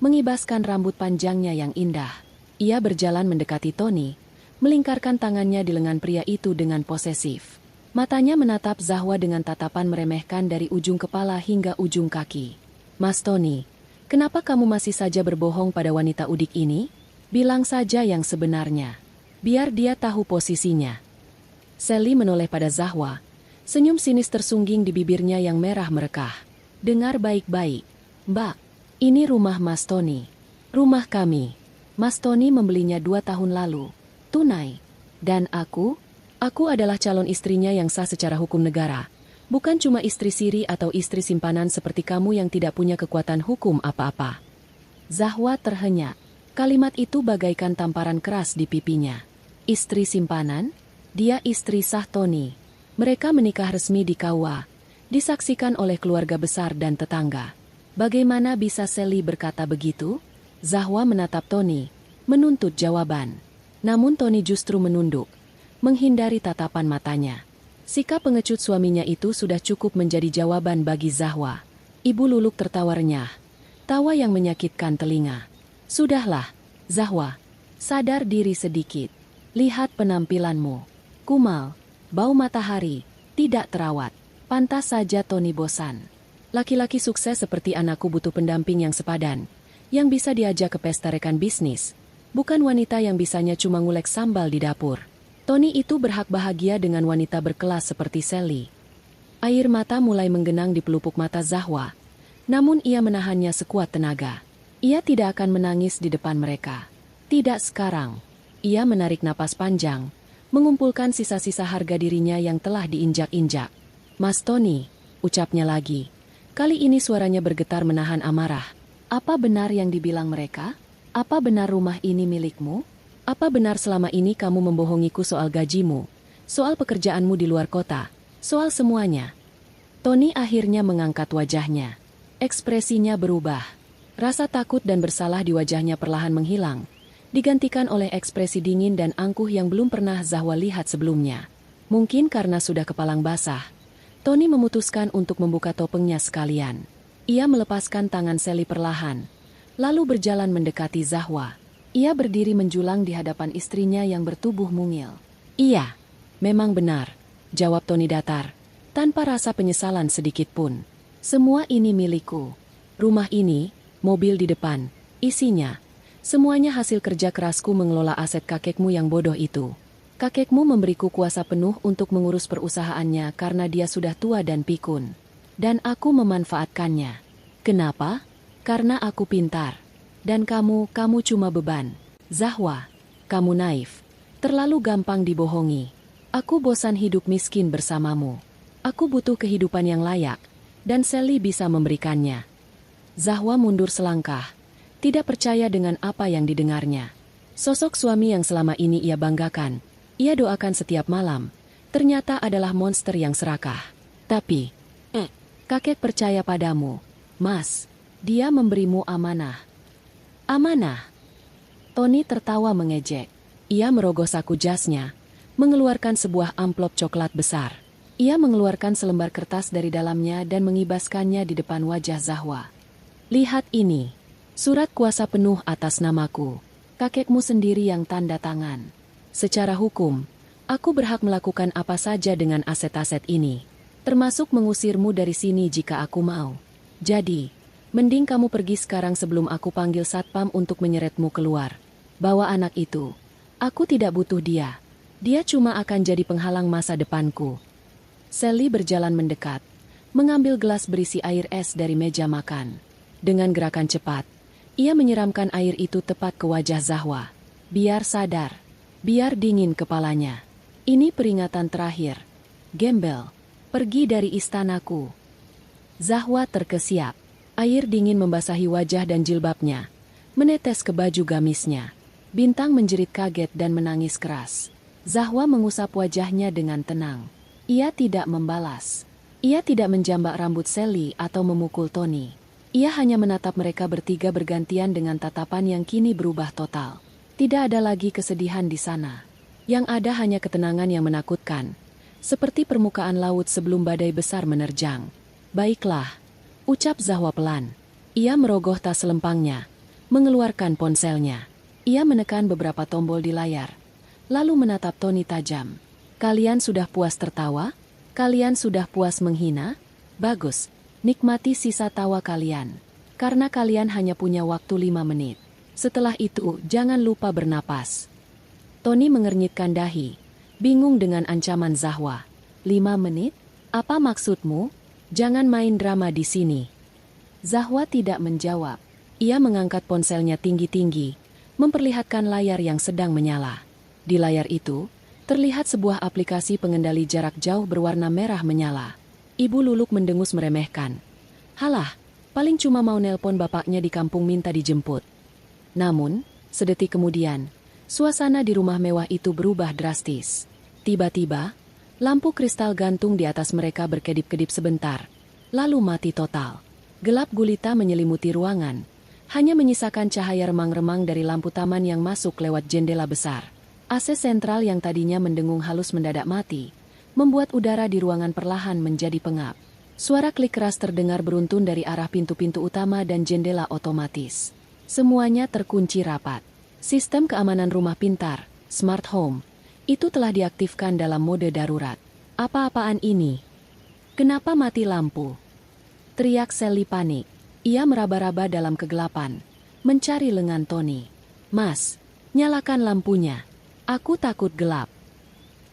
mengibaskan rambut panjangnya yang indah. Ia berjalan mendekati Tony, melingkarkan tangannya di lengan pria itu dengan posesif. Matanya menatap Zahwa dengan tatapan meremehkan dari ujung kepala hingga ujung kaki. Mas Tony, kenapa kamu masih saja berbohong pada wanita udik ini? Bilang saja yang sebenarnya. Biar dia tahu posisinya. Sally menoleh pada Zahwa. Senyum sinis tersungging di bibirnya yang merah merekah. Dengar baik-baik. Mbak, ini rumah Mas Tony. Rumah kami. Mas Tony membelinya 2 tahun lalu. Tunai. Dan aku adalah calon istrinya yang sah secara hukum negara. Bukan cuma istri siri atau istri simpanan seperti kamu yang tidak punya kekuatan hukum apa-apa. Zahwa terhenyak. Kalimat itu bagaikan tamparan keras di pipinya. Istri simpanan? Dia istri sah Tony. Mereka menikah resmi di KUA, disaksikan oleh keluarga besar dan tetangga. Bagaimana bisa Sally berkata begitu? Zahwa menatap Tony, menuntut jawaban. Namun Tony justru menunduk, menghindari tatapan matanya. Sikap pengecut suaminya itu sudah cukup menjadi jawaban bagi Zahwa. Ibu Luluk tertawa renyah, tawa yang menyakitkan telinga. Sudahlah, Zahwa, sadar diri sedikit. Lihat penampilanmu. Kumal, bau matahari, tidak terawat. Pantas saja Tony bosan. Laki-laki sukses seperti anakku butuh pendamping yang sepadan, yang bisa diajak ke pesta rekan bisnis. Bukan wanita yang bisanya cuma ngulek sambal di dapur. Tony itu berhak bahagia dengan wanita berkelas seperti Sally. Air mata mulai menggenang di pelupuk mata Zahwa. Namun ia menahannya sekuat tenaga. Ia tidak akan menangis di depan mereka. Tidak sekarang. Ia menarik napas panjang, mengumpulkan sisa-sisa harga dirinya yang telah diinjak-injak. Mas Tony, ucapnya lagi. Kali ini suaranya bergetar menahan amarah. Apa benar yang dibilang mereka? Apa benar rumah ini milikmu? Apa benar selama ini kamu membohongiku soal gajimu, soal pekerjaanmu di luar kota, soal semuanya? Tony akhirnya mengangkat wajahnya. Ekspresinya berubah. Rasa takut dan bersalah di wajahnya perlahan menghilang, digantikan oleh ekspresi dingin dan angkuh yang belum pernah Zahwa lihat sebelumnya. Mungkin karena sudah kepalang basah, Tony memutuskan untuk membuka topengnya sekalian. Ia melepaskan tangan Sally perlahan, lalu berjalan mendekati Zahwa. Ia berdiri menjulang di hadapan istrinya yang bertubuh mungil. Iya, memang benar, jawab Tony datar, tanpa rasa penyesalan sedikit pun. Semua ini milikku. Rumah ini, mobil di depan, isinya. Semuanya hasil kerja kerasku mengelola aset kakekmu yang bodoh itu. Kakekmu memberiku kuasa penuh untuk mengurus perusahaannya karena dia sudah tua dan pikun. Dan aku memanfaatkannya. Kenapa? Karena aku pintar. Dan kamu cuma beban. Zahwa, kamu naif. Terlalu gampang dibohongi. Aku bosan hidup miskin bersamamu. Aku butuh kehidupan yang layak. Dan Sally bisa memberikannya. Zahwa mundur selangkah. Tidak percaya dengan apa yang didengarnya. Sosok suami yang selama ini ia banggakan, ia doakan setiap malam, ternyata adalah monster yang serakah. Tapi, kakek percaya padamu, Mas. Dia memberimu amanah. Amanah? Tony tertawa mengejek. Ia merogoh saku jasnya, mengeluarkan sebuah amplop coklat besar. Ia mengeluarkan selembar kertas dari dalamnya dan mengibaskannya di depan wajah Zahwa. Lihat ini. Surat kuasa penuh atas namaku. Kakekmu sendiri yang tanda tangan. Secara hukum, aku berhak melakukan apa saja dengan aset-aset ini. Termasuk mengusirmu dari sini jika aku mau. Jadi, mending kamu pergi sekarang sebelum aku panggil satpam untuk menyeretmu keluar. Bawa anak itu. Aku tidak butuh dia. Dia cuma akan jadi penghalang masa depanku. Sally berjalan mendekat, mengambil gelas berisi air es dari meja makan. Dengan gerakan cepat, ia menyiramkan air itu tepat ke wajah Zahwa. Biar sadar, biar dingin kepalanya. Ini peringatan terakhir. Gembel. Pergi dari istanaku. Zahwa terkesiap. Air dingin membasahi wajah dan jilbabnya, menetes ke baju gamisnya. Bintang menjerit kaget dan menangis keras. Zahwa mengusap wajahnya dengan tenang. Ia tidak membalas. Ia tidak menjambak rambut Sally atau memukul Tony. Ia hanya menatap mereka bertiga bergantian dengan tatapan yang kini berubah total. Tidak ada lagi kesedihan di sana. Yang ada hanya ketenangan yang menakutkan. Seperti permukaan laut sebelum badai besar menerjang. Baiklah, ucap Zahwa pelan. Ia merogoh tas lempangnya, mengeluarkan ponselnya. Ia menekan beberapa tombol di layar, lalu menatap Tony tajam. Kalian sudah puas tertawa? Kalian sudah puas menghina? Bagus, nikmati sisa tawa kalian. Karena kalian hanya punya waktu 5 menit. Setelah itu, jangan lupa bernapas. Tony mengernyitkan dahi. Bingung dengan ancaman Zahwa. 5 menit? Apa maksudmu? Jangan main drama di sini. Zahwa tidak menjawab. Ia mengangkat ponselnya tinggi-tinggi, memperlihatkan layar yang sedang menyala. Di layar itu, terlihat sebuah aplikasi pengendali jarak jauh berwarna merah menyala. Ibu Luluk mendengus meremehkan. Halah, paling cuma mau nelpon bapaknya di kampung minta dijemput. Namun, sedetik kemudian, suasana di rumah mewah itu berubah drastis. Tiba-tiba, lampu kristal gantung di atas mereka berkedip-kedip sebentar, lalu mati total. Gelap gulita menyelimuti ruangan, hanya menyisakan cahaya remang-remang dari lampu taman yang masuk lewat jendela besar. AC sentral yang tadinya mendengung halus mendadak mati, membuat udara di ruangan perlahan menjadi pengap. Suara klik keras terdengar beruntun dari arah pintu-pintu utama dan jendela otomatis. Semuanya terkunci rapat. Sistem keamanan rumah pintar, Smart Home, itu telah diaktifkan dalam mode darurat. Apa-apaan ini? Kenapa mati lampu? Teriak Sally panik. Ia meraba-raba dalam kegelapan, mencari lengan Tony. Mas, nyalakan lampunya. Aku takut gelap.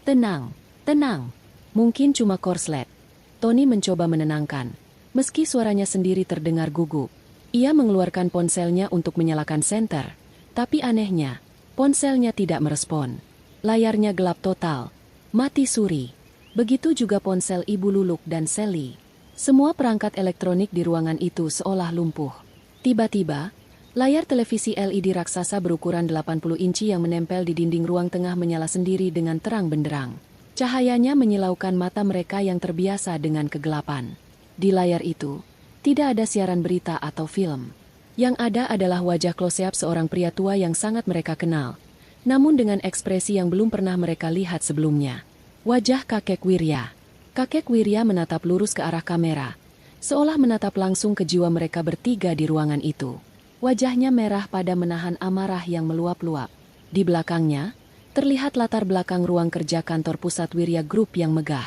Tenang, tenang. Mungkin cuma korslet. Tony mencoba menenangkan, meski suaranya sendiri terdengar gugup. Ia mengeluarkan ponselnya untuk menyalakan senter, tapi anehnya, ponselnya tidak merespon. Layarnya gelap total, mati suri. Begitu juga ponsel Ibu Luluk dan Sally. Semua perangkat elektronik di ruangan itu seolah lumpuh. Tiba-tiba, layar televisi LED raksasa berukuran 80 inci yang menempel di dinding ruang tengah menyala sendiri dengan terang benderang. Cahayanya menyilaukan mata mereka yang terbiasa dengan kegelapan. Di layar itu, tidak ada siaran berita atau film. Yang ada adalah wajah close-up seorang pria tua yang sangat mereka kenal, namun dengan ekspresi yang belum pernah mereka lihat sebelumnya. Wajah kakek Wirya. Kakek Wirya menatap lurus ke arah kamera, seolah menatap langsung ke jiwa mereka bertiga di ruangan itu. Wajahnya merah pada menahan amarah yang meluap-luap. Di belakangnya, terlihat latar belakang ruang kerja kantor pusat Wirya Group yang megah.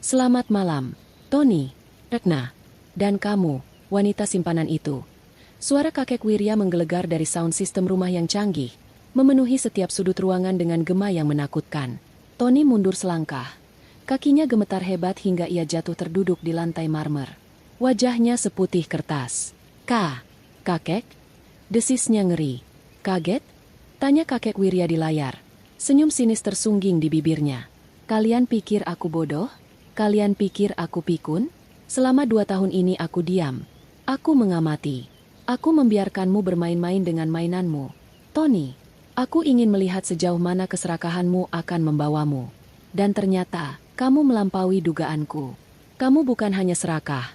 Selamat malam, Tony, Retna, dan kamu, wanita simpanan itu. Suara kakek Wirya menggelegar dari sound system rumah yang canggih, memenuhi setiap sudut ruangan dengan gema yang menakutkan. Tony mundur selangkah. Kakinya gemetar hebat hingga ia jatuh terduduk di lantai marmer. Wajahnya seputih kertas. Kakek? Desisnya ngeri. Kaget? Tanya kakek Wirya di layar. Senyum sinis tersungging di bibirnya. Kalian pikir aku bodoh? Kalian pikir aku pikun? Selama 2 tahun ini aku diam. Aku mengamati. Aku membiarkanmu bermain-main dengan mainanmu. Tony, aku ingin melihat sejauh mana keserakahanmu akan membawamu. Dan ternyata, kamu melampaui dugaanku. Kamu bukan hanya serakah,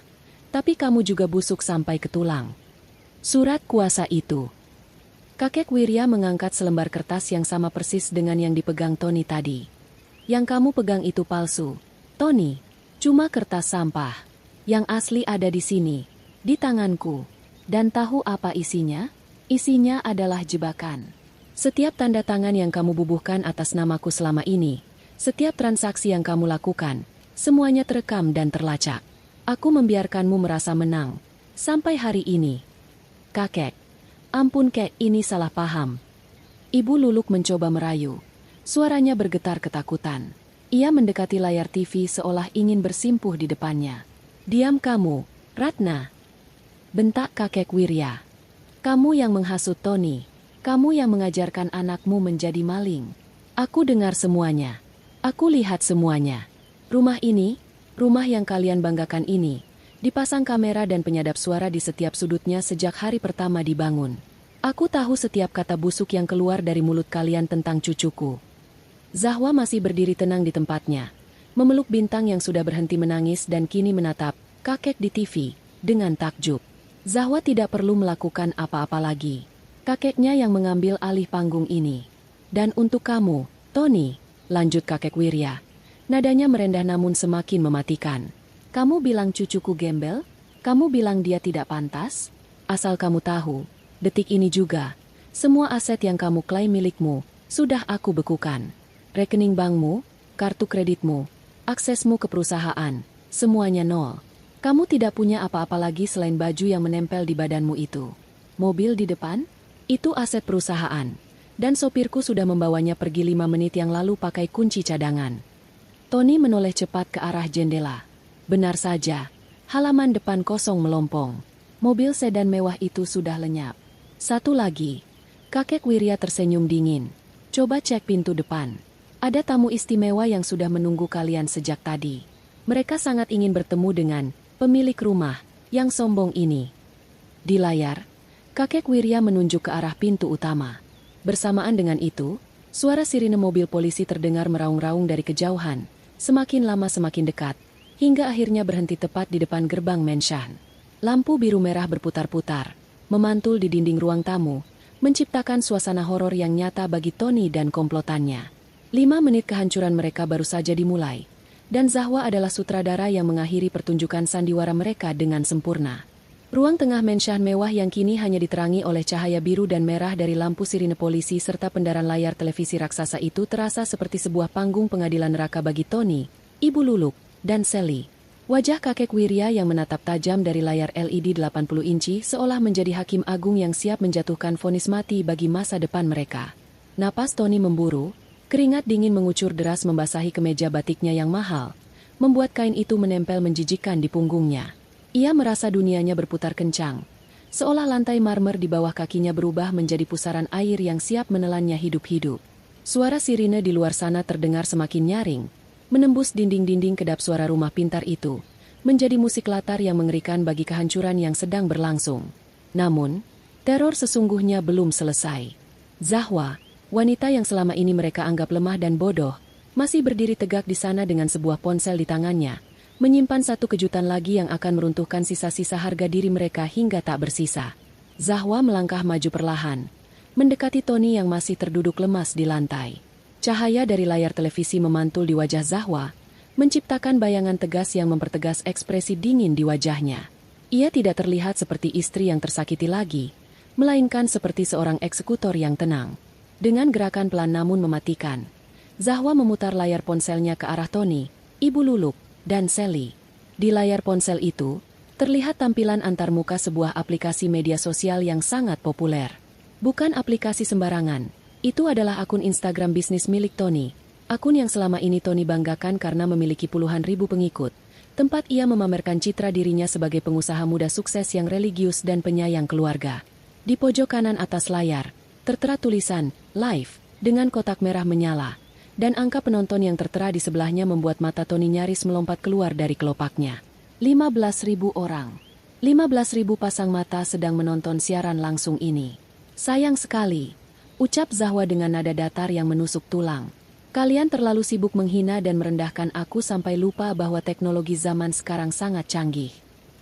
tapi kamu juga busuk sampai ke tulang. Surat kuasa itu. Kakek Wirya mengangkat selembar kertas yang sama persis dengan yang dipegang Tony tadi. Yang kamu pegang itu palsu, Tony. Cuma kertas sampah. Yang asli ada di sini, di tanganku. Dan tahu apa isinya? Isinya adalah jebakan. Setiap tanda tangan yang kamu bubuhkan atas namaku selama ini, setiap transaksi yang kamu lakukan, semuanya terekam dan terlacak. Aku membiarkanmu merasa menang. Sampai hari ini. Kakek. Ampun kek, ini salah paham. Ibu Luluk mencoba merayu. Suaranya bergetar ketakutan. Ia mendekati layar TV seolah ingin bersimpuh di depannya. Diam kamu, Ratna. Bentak kakek Wirya. Kamu yang menghasut Tony. Kamu yang mengajarkan anakmu menjadi maling. Aku dengar semuanya. Aku lihat semuanya. Rumah ini, rumah yang kalian banggakan ini, dipasang kamera dan penyadap suara di setiap sudutnya sejak hari pertama dibangun. Aku tahu setiap kata busuk yang keluar dari mulut kalian tentang cucuku. Zahwa masih berdiri tenang di tempatnya, memeluk Bintang yang sudah berhenti menangis dan kini menatap kakek di TV dengan takjub. Zahwa tidak perlu melakukan apa-apa lagi. Kakeknya yang mengambil alih panggung ini. Dan untuk kamu, Tony, lanjut kakek Wirya. Nadanya merendah namun semakin mematikan. Kamu bilang cucuku gembel? Kamu bilang dia tidak pantas? Asal kamu tahu, detik ini juga, semua aset yang kamu klaim milikmu, sudah aku bekukan. Rekening bankmu, kartu kreditmu, aksesmu ke perusahaan, semuanya nol. Kamu tidak punya apa-apa lagi selain baju yang menempel di badanmu itu. Mobil di depan? Itu aset perusahaan. Dan sopirku sudah membawanya pergi 5 menit yang lalu pakai kunci cadangan. Tony menoleh cepat ke arah jendela. Benar saja, halaman depan kosong melompong. Mobil sedan mewah itu sudah lenyap. Satu lagi, kakek Wirya tersenyum dingin. Coba cek pintu depan. Ada tamu istimewa yang sudah menunggu kalian sejak tadi. Mereka sangat ingin bertemu dengan pemilik rumah yang sombong ini. Di layar, kakek Wirya menunjuk ke arah pintu utama. Bersamaan dengan itu, suara sirine mobil polisi terdengar meraung-raung dari kejauhan, semakin lama semakin dekat, hingga akhirnya berhenti tepat di depan gerbang mansion. Lampu biru merah berputar-putar, memantul di dinding ruang tamu, menciptakan suasana horor yang nyata bagi Tony dan komplotannya. 5 menit kehancuran mereka baru saja dimulai, dan Zahwa adalah sutradara yang mengakhiri pertunjukan sandiwara mereka dengan sempurna. Ruang tengah mansion mewah yang kini hanya diterangi oleh cahaya biru dan merah dari lampu sirine polisi serta pendaran layar televisi raksasa itu terasa seperti sebuah panggung pengadilan neraka bagi Tony, Ibu Luluk, dan Sally. Wajah kakek Wirya yang menatap tajam dari layar LED 80 inci seolah menjadi hakim agung yang siap menjatuhkan vonis mati bagi masa depan mereka. Napas Tony memburu, keringat dingin mengucur deras membasahi kemeja batiknya yang mahal, membuat kain itu menempel menjijikkan di punggungnya. Ia merasa dunianya berputar kencang, seolah lantai marmer di bawah kakinya berubah menjadi pusaran air yang siap menelannya hidup-hidup. Suara sirine di luar sana terdengar semakin nyaring, menembus dinding-dinding kedap suara rumah pintar itu, menjadi musik latar yang mengerikan bagi kehancuran yang sedang berlangsung. Namun, teror sesungguhnya belum selesai. Zahwa, wanita yang selama ini mereka anggap lemah dan bodoh, masih berdiri tegak di sana dengan sebuah ponsel di tangannya, menyimpan satu kejutan lagi yang akan meruntuhkan sisa-sisa harga diri mereka hingga tak bersisa. Zahwa melangkah maju perlahan, mendekati Tony yang masih terduduk lemas di lantai. Cahaya dari layar televisi memantul di wajah Zahwa, menciptakan bayangan tegas yang mempertegas ekspresi dingin di wajahnya. Ia tidak terlihat seperti istri yang tersakiti lagi, melainkan seperti seorang eksekutor yang tenang. Dengan gerakan pelan namun mematikan, Zahwa memutar layar ponselnya ke arah Tony, Ibu Luluk, dan Sally. Di layar ponsel itu, terlihat tampilan antarmuka sebuah aplikasi media sosial yang sangat populer. Bukan aplikasi sembarangan, itu adalah akun Instagram bisnis milik Tony. Akun yang selama ini Tony banggakan karena memiliki puluhan ribu pengikut, tempat ia memamerkan citra dirinya sebagai pengusaha muda sukses yang religius dan penyayang keluarga. Di pojok kanan atas layar, tertera tulisan, live, dengan kotak merah menyala. Dan angka penonton yang tertera di sebelahnya membuat mata Tony nyaris melompat keluar dari kelopaknya. 15.000 orang. 15.000 pasang mata sedang menonton siaran langsung ini. Sayang sekali, ucap Zahwa dengan nada datar yang menusuk tulang. Kalian terlalu sibuk menghina dan merendahkan aku sampai lupa bahwa teknologi zaman sekarang sangat canggih.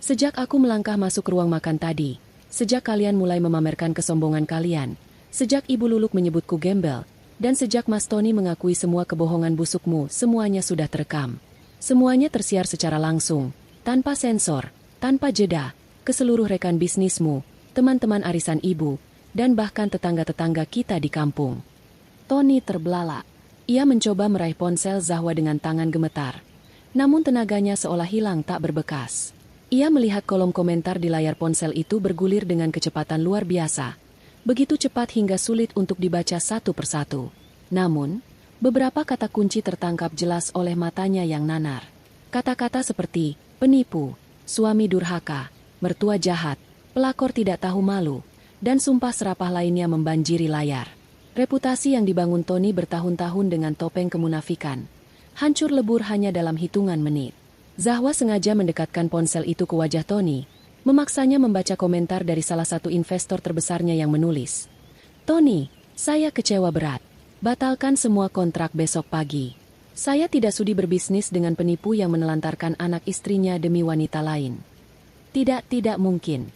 Sejak aku melangkah masuk ruang makan tadi, Sejak kalian mulai memamerkan kesombongan kalian, sejak Ibu Luluk menyebutku gembel, dan sejak Mas Tony mengakui semua kebohongan busukmu, semuanya sudah terekam. Semuanya tersiar secara langsung, tanpa sensor, tanpa jeda, ke seluruh rekan bisnismu, teman-teman arisan ibu, dan bahkan tetangga-tetangga kita di kampung. Tony terbelalak. Ia mencoba meraih ponsel Zahwa dengan tangan gemetar. Namun tenaganya seolah hilang tak berbekas. Ia melihat kolom komentar di layar ponsel itu bergulir dengan kecepatan luar biasa. Begitu cepat hingga sulit untuk dibaca satu persatu. Namun, beberapa kata kunci tertangkap jelas oleh matanya yang nanar. Kata-kata seperti penipu, suami durhaka, mertua jahat, pelakor tidak tahu malu, dan sumpah serapah lainnya membanjiri layar. Reputasi yang dibangun Tony bertahun-tahun dengan topeng kemunafikan hancur lebur hanya dalam hitungan menit. Zahwa sengaja mendekatkan ponsel itu ke wajah Tony, memaksanya membaca komentar dari salah satu investor terbesarnya yang menulis, "Tony, saya kecewa berat. Batalkan semua kontrak besok pagi. Saya tidak sudi berbisnis dengan penipu yang menelantarkan anak istrinya demi wanita lain." Tidak mungkin.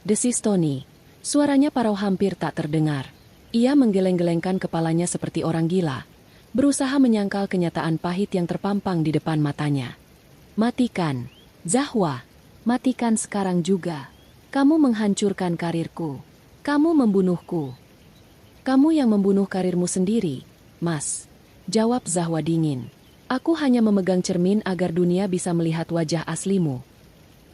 Desis Tony. Suaranya parau hampir tak terdengar. Ia menggeleng-gelengkan kepalanya seperti orang gila, berusaha menyangkal kenyataan pahit yang terpampang di depan matanya. Matikan, Zahwa. Matikan sekarang juga. Kamu menghancurkan karirku. Kamu membunuhku. Kamu yang membunuh karirmu sendiri, Mas. Jawab Zahwa dingin. Aku hanya memegang cermin agar dunia bisa melihat wajah aslimu.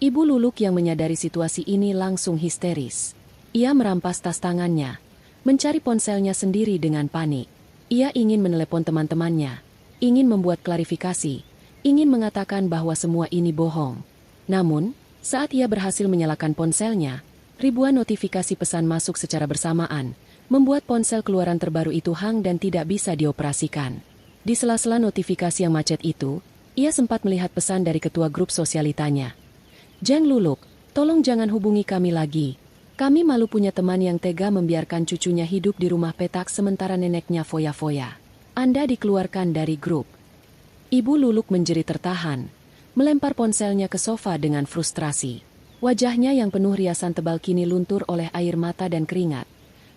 Ibu Luluk yang menyadari situasi ini langsung histeris. Ia merampas tas tangannya, mencari ponselnya sendiri dengan panik. Ia ingin menelepon teman-temannya, ingin membuat klarifikasi, ingin mengatakan bahwa semua ini bohong. Namun, saat ia berhasil menyalakan ponselnya, ribuan notifikasi pesan masuk secara bersamaan, membuat ponsel keluaran terbaru itu hang dan tidak bisa dioperasikan. Di sela-sela notifikasi yang macet itu, ia sempat melihat pesan dari ketua grup sosialitanya. "Jeng Luluk, tolong jangan hubungi kami lagi. Kami malu punya teman yang tega membiarkan cucunya hidup di rumah petak sementara neneknya foya-foya. Anda dikeluarkan dari grup." Ibu Luluk menjerit tertahan, melempar ponselnya ke sofa dengan frustrasi. Wajahnya yang penuh riasan tebal kini luntur oleh air mata dan keringat,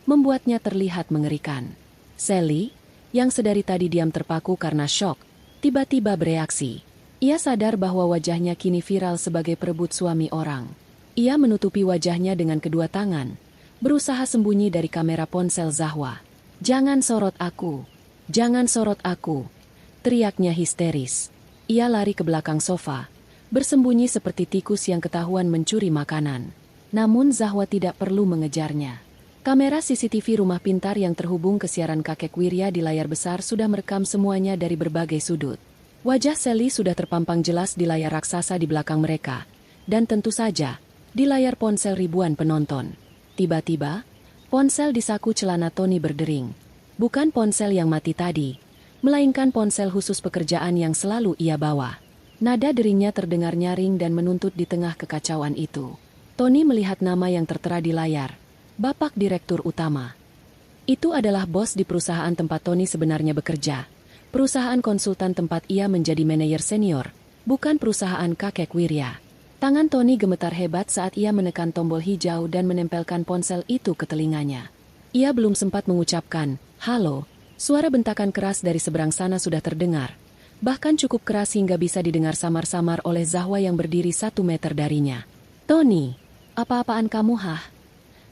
membuatnya terlihat mengerikan. Sally, yang sedari tadi diam terpaku karena syok, tiba-tiba bereaksi. Ia sadar bahwa wajahnya kini viral sebagai perebut suami orang. Ia menutupi wajahnya dengan kedua tangan, berusaha sembunyi dari kamera ponsel Zahwa. "Jangan sorot aku! Jangan sorot aku!" teriaknya histeris. Ia lari ke belakang sofa, bersembunyi seperti tikus yang ketahuan mencuri makanan. Namun Zahwa tidak perlu mengejarnya. Kamera CCTV rumah pintar yang terhubung ke siaran kakek Wirya di layar besar sudah merekam semuanya dari berbagai sudut. Wajah Sally sudah terpampang jelas di layar raksasa di belakang mereka. Dan tentu saja, di layar ponsel ribuan penonton. Tiba-tiba, ponsel di saku celana Tony berdering. Bukan ponsel yang mati tadi, melainkan ponsel khusus pekerjaan yang selalu ia bawa. Nada deringnya terdengar nyaring dan menuntut di tengah kekacauan itu. Tony melihat nama yang tertera di layar, Bapak Direktur Utama. Itu adalah bos di perusahaan tempat Tony sebenarnya bekerja. Perusahaan konsultan tempat ia menjadi manajer senior, bukan perusahaan kakek Wirya. Tangan Tony gemetar hebat saat ia menekan tombol hijau dan menempelkan ponsel itu ke telinganya. Ia belum sempat mengucapkan, "Halo," suara bentakan keras dari seberang sana sudah terdengar. Bahkan cukup keras hingga bisa didengar samar-samar oleh Zahwa yang berdiri 1 meter darinya. "Tony, apa-apaan kamu hah?"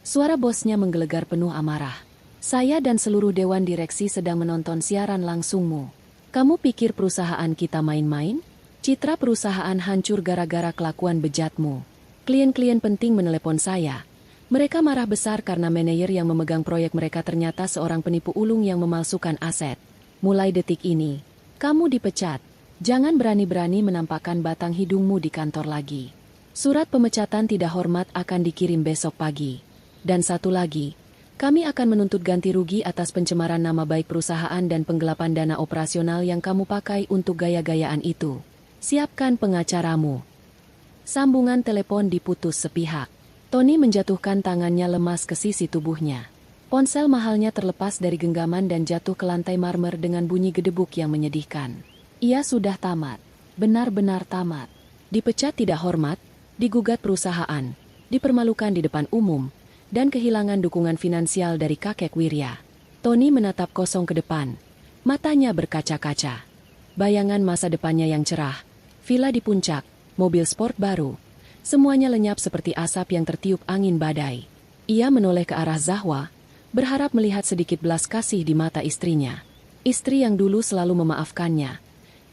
Suara bosnya menggelegar penuh amarah. "Saya dan seluruh dewan direksi sedang menonton siaran langsungmu. Kamu pikir perusahaan kita main-main? Citra perusahaan hancur gara-gara kelakuan bejatmu. Klien-klien penting menelepon saya. Mereka marah besar karena manajer yang memegang proyek mereka ternyata seorang penipu ulung yang memalsukan aset. Mulai detik ini, kamu dipecat. Jangan berani-berani menampakkan batang hidungmu di kantor lagi. Surat pemecatan tidak hormat akan dikirim besok pagi. Dan satu lagi, kami akan menuntut ganti rugi atas pencemaran nama baik perusahaan dan penggelapan dana operasional yang kamu pakai untuk gaya-gayaan itu. Siapkan pengacaramu." Sambungan telepon diputus sepihak. Tony menjatuhkan tangannya lemas ke sisi tubuhnya. Ponsel mahalnya terlepas dari genggaman dan jatuh ke lantai marmer dengan bunyi gedebuk yang menyedihkan. Ia sudah tamat. Benar-benar tamat. Dipecat tidak hormat, digugat perusahaan, dipermalukan di depan umum, dan kehilangan dukungan finansial dari kakek Wirya. Tony menatap kosong ke depan, matanya berkaca-kaca. Bayangan masa depannya yang cerah, villa di puncak, mobil sport baru, semuanya lenyap seperti asap yang tertiup angin badai. Ia menoleh ke arah Zahwa, berharap melihat sedikit belas kasih di mata istrinya. Istri yang dulu selalu memaafkannya,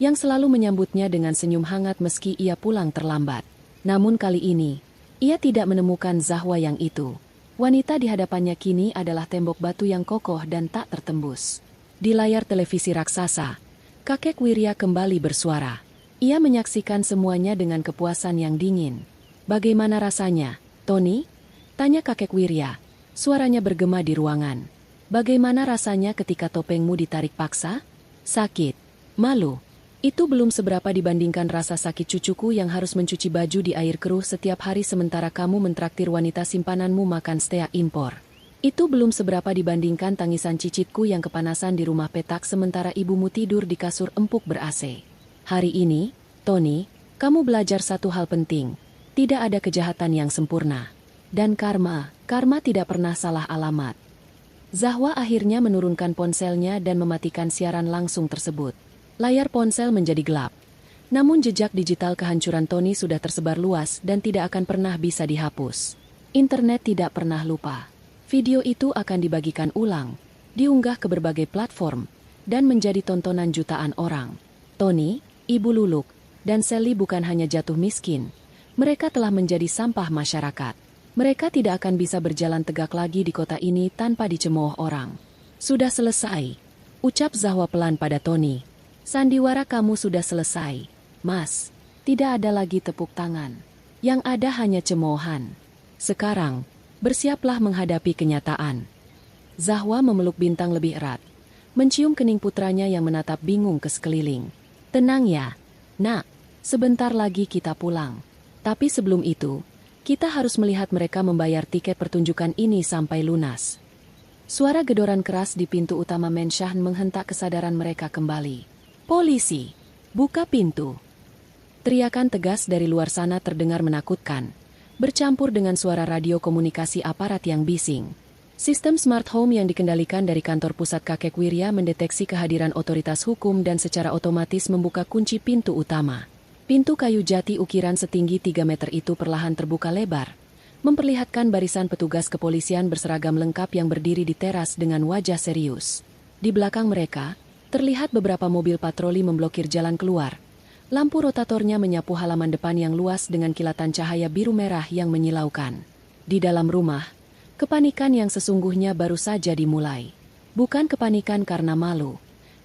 yang selalu menyambutnya dengan senyum hangat meski ia pulang terlambat. Namun kali ini, ia tidak menemukan Zahwa yang itu. Wanita di hadapannya kini adalah tembok batu yang kokoh dan tak tertembus. Di layar televisi raksasa, kakek Wirya kembali bersuara. Ia menyaksikan semuanya dengan kepuasan yang dingin. "Bagaimana rasanya, Tony?" tanya kakek Wirya. Suaranya bergema di ruangan. "Bagaimana rasanya ketika topengmu ditarik paksa?" "Sakit. Malu. Itu belum seberapa dibandingkan rasa sakit cucuku yang harus mencuci baju di air keruh setiap hari sementara kamu mentraktir wanita simpananmu makan steak impor. Itu belum seberapa dibandingkan tangisan cicitku yang kepanasan di rumah petak sementara ibumu tidur di kasur empuk ber-AC. Hari ini, Tony, kamu belajar satu hal penting. Tidak ada kejahatan yang sempurna. Dan karma tidak pernah salah alamat." Zahwa akhirnya menurunkan ponselnya dan mematikan siaran langsung tersebut. Layar ponsel menjadi gelap. Namun jejak digital kehancuran Tony sudah tersebar luas dan tidak akan pernah bisa dihapus. Internet tidak pernah lupa. Video itu akan dibagikan ulang, diunggah ke berbagai platform, dan menjadi tontonan jutaan orang. Tony, Ibu Luluk, dan Sally bukan hanya jatuh miskin. Mereka telah menjadi sampah masyarakat. Mereka tidak akan bisa berjalan tegak lagi di kota ini tanpa dicemooh orang. "Sudah selesai," ucap Zahwa pelan pada Tony. "Sandiwara kamu sudah selesai, Mas. Tidak ada lagi tepuk tangan. Yang ada hanya cemoohan. Sekarang, bersiaplah menghadapi kenyataan." Zahwa memeluk Bintang lebih erat, mencium kening putranya yang menatap bingung ke sekeliling. "Tenang ya, Nak. Sebentar lagi kita pulang. Tapi sebelum itu, kita harus melihat mereka membayar tiket pertunjukan ini sampai lunas." Suara gedoran keras di pintu utama Menshan menghentak kesadaran mereka kembali. "Polisi, buka pintu!" Teriakan tegas dari luar sana terdengar menakutkan, bercampur dengan suara radio komunikasi aparat yang bising. Sistem smart home yang dikendalikan dari kantor pusat kakek Wirya mendeteksi kehadiran otoritas hukum dan secara otomatis membuka kunci pintu utama. Pintu kayu jati ukiran setinggi 3 meter itu perlahan terbuka lebar, memperlihatkan barisan petugas kepolisian berseragam lengkap yang berdiri di teras dengan wajah serius. Di belakang mereka, terlihat beberapa mobil patroli memblokir jalan keluar. Lampu rotatornya menyapu halaman depan yang luas dengan kilatan cahaya biru merah yang menyilaukan. Di dalam rumah, kepanikan yang sesungguhnya baru saja dimulai. Bukan kepanikan karena malu,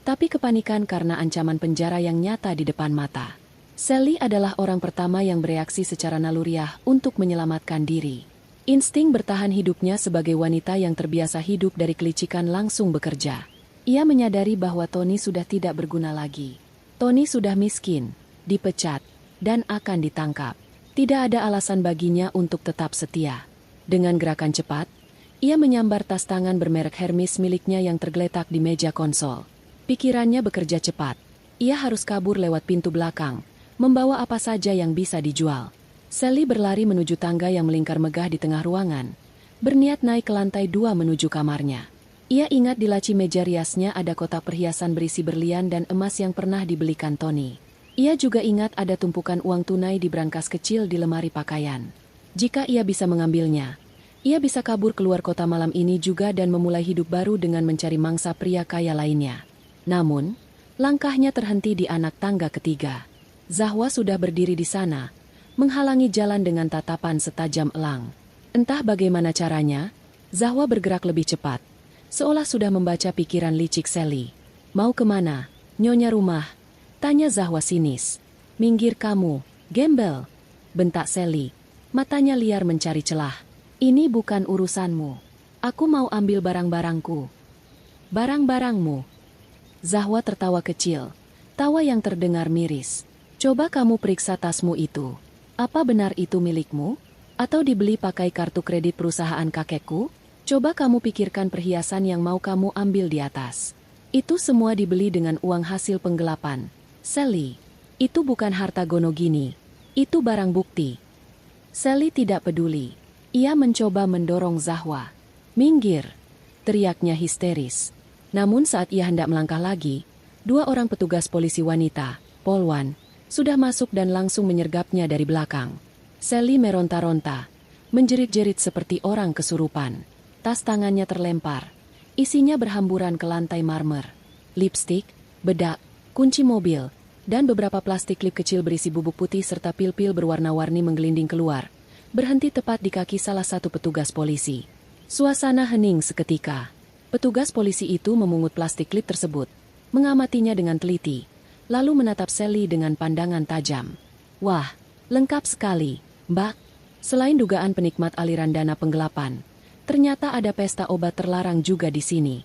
tapi kepanikan karena ancaman penjara yang nyata di depan mata. Sally adalah orang pertama yang bereaksi secara naluriah untuk menyelamatkan diri. Insting bertahan hidupnya sebagai wanita yang terbiasa hidup dari kelicikan langsung bekerja. Ia menyadari bahwa Tony sudah tidak berguna lagi. Tony sudah miskin, dipecat, dan akan ditangkap. Tidak ada alasan baginya untuk tetap setia. Dengan gerakan cepat, ia menyambar tas tangan bermerek Hermes miliknya yang tergeletak di meja konsol. Pikirannya bekerja cepat. Ia harus kabur lewat pintu belakang, membawa apa saja yang bisa dijual. Sally berlari menuju tangga yang melingkar megah di tengah ruangan, berniat naik ke lantai 2 menuju kamarnya. Ia ingat di laci meja riasnya ada kotak perhiasan berisi berlian dan emas yang pernah dibelikan Tony. Ia juga ingat ada tumpukan uang tunai di brankas kecil di lemari pakaian. Jika ia bisa mengambilnya, ia bisa kabur keluar kota malam ini juga dan memulai hidup baru dengan mencari mangsa pria kaya lainnya. Namun, langkahnya terhenti di anak tangga ketiga. Zahwa sudah berdiri di sana, menghalangi jalan dengan tatapan setajam elang. Entah bagaimana caranya, Zahwa bergerak lebih cepat, seolah sudah membaca pikiran licik Sally. "Mau kemana, Nyonya Rumah?" tanya Zahwa sinis. "Minggir kamu, gembel," bentak Sally. Matanya liar mencari celah. "Ini bukan urusanmu. Aku mau ambil barang-barangku." "Barang-barangmu?" Zahwa tertawa kecil, tawa yang terdengar miris. "Coba kamu periksa tasmu itu. Apa benar itu milikmu? Atau dibeli pakai kartu kredit perusahaan kakekku? Coba kamu pikirkan perhiasan yang mau kamu ambil di atas. Itu semua dibeli dengan uang hasil penggelapan. Sally, itu bukan harta gono gini. Itu barang bukti." Sally tidak peduli. Ia mencoba mendorong Zahwa. "Minggir!" teriaknya histeris. Namun saat ia hendak melangkah lagi, 2 orang petugas polisi wanita, Polwan, sudah masuk dan langsung menyergapnya dari belakang. Sally meronta-ronta, menjerit-jerit seperti orang kesurupan. Tas tangannya terlempar. Isinya berhamburan ke lantai marmer. Lipstik, bedak, kunci mobil, dan beberapa plastik klip kecil berisi bubuk putih serta pil-pil berwarna-warni menggelinding keluar, berhenti tepat di kaki salah satu petugas polisi. Suasana hening seketika. Petugas polisi itu memungut plastik klip tersebut, mengamatinya dengan teliti, lalu menatap Sally dengan pandangan tajam. "Wah, lengkap sekali, Mbak." Selain dugaan penikmat aliran dana penggelapan, ternyata ada pesta obat terlarang juga di sini.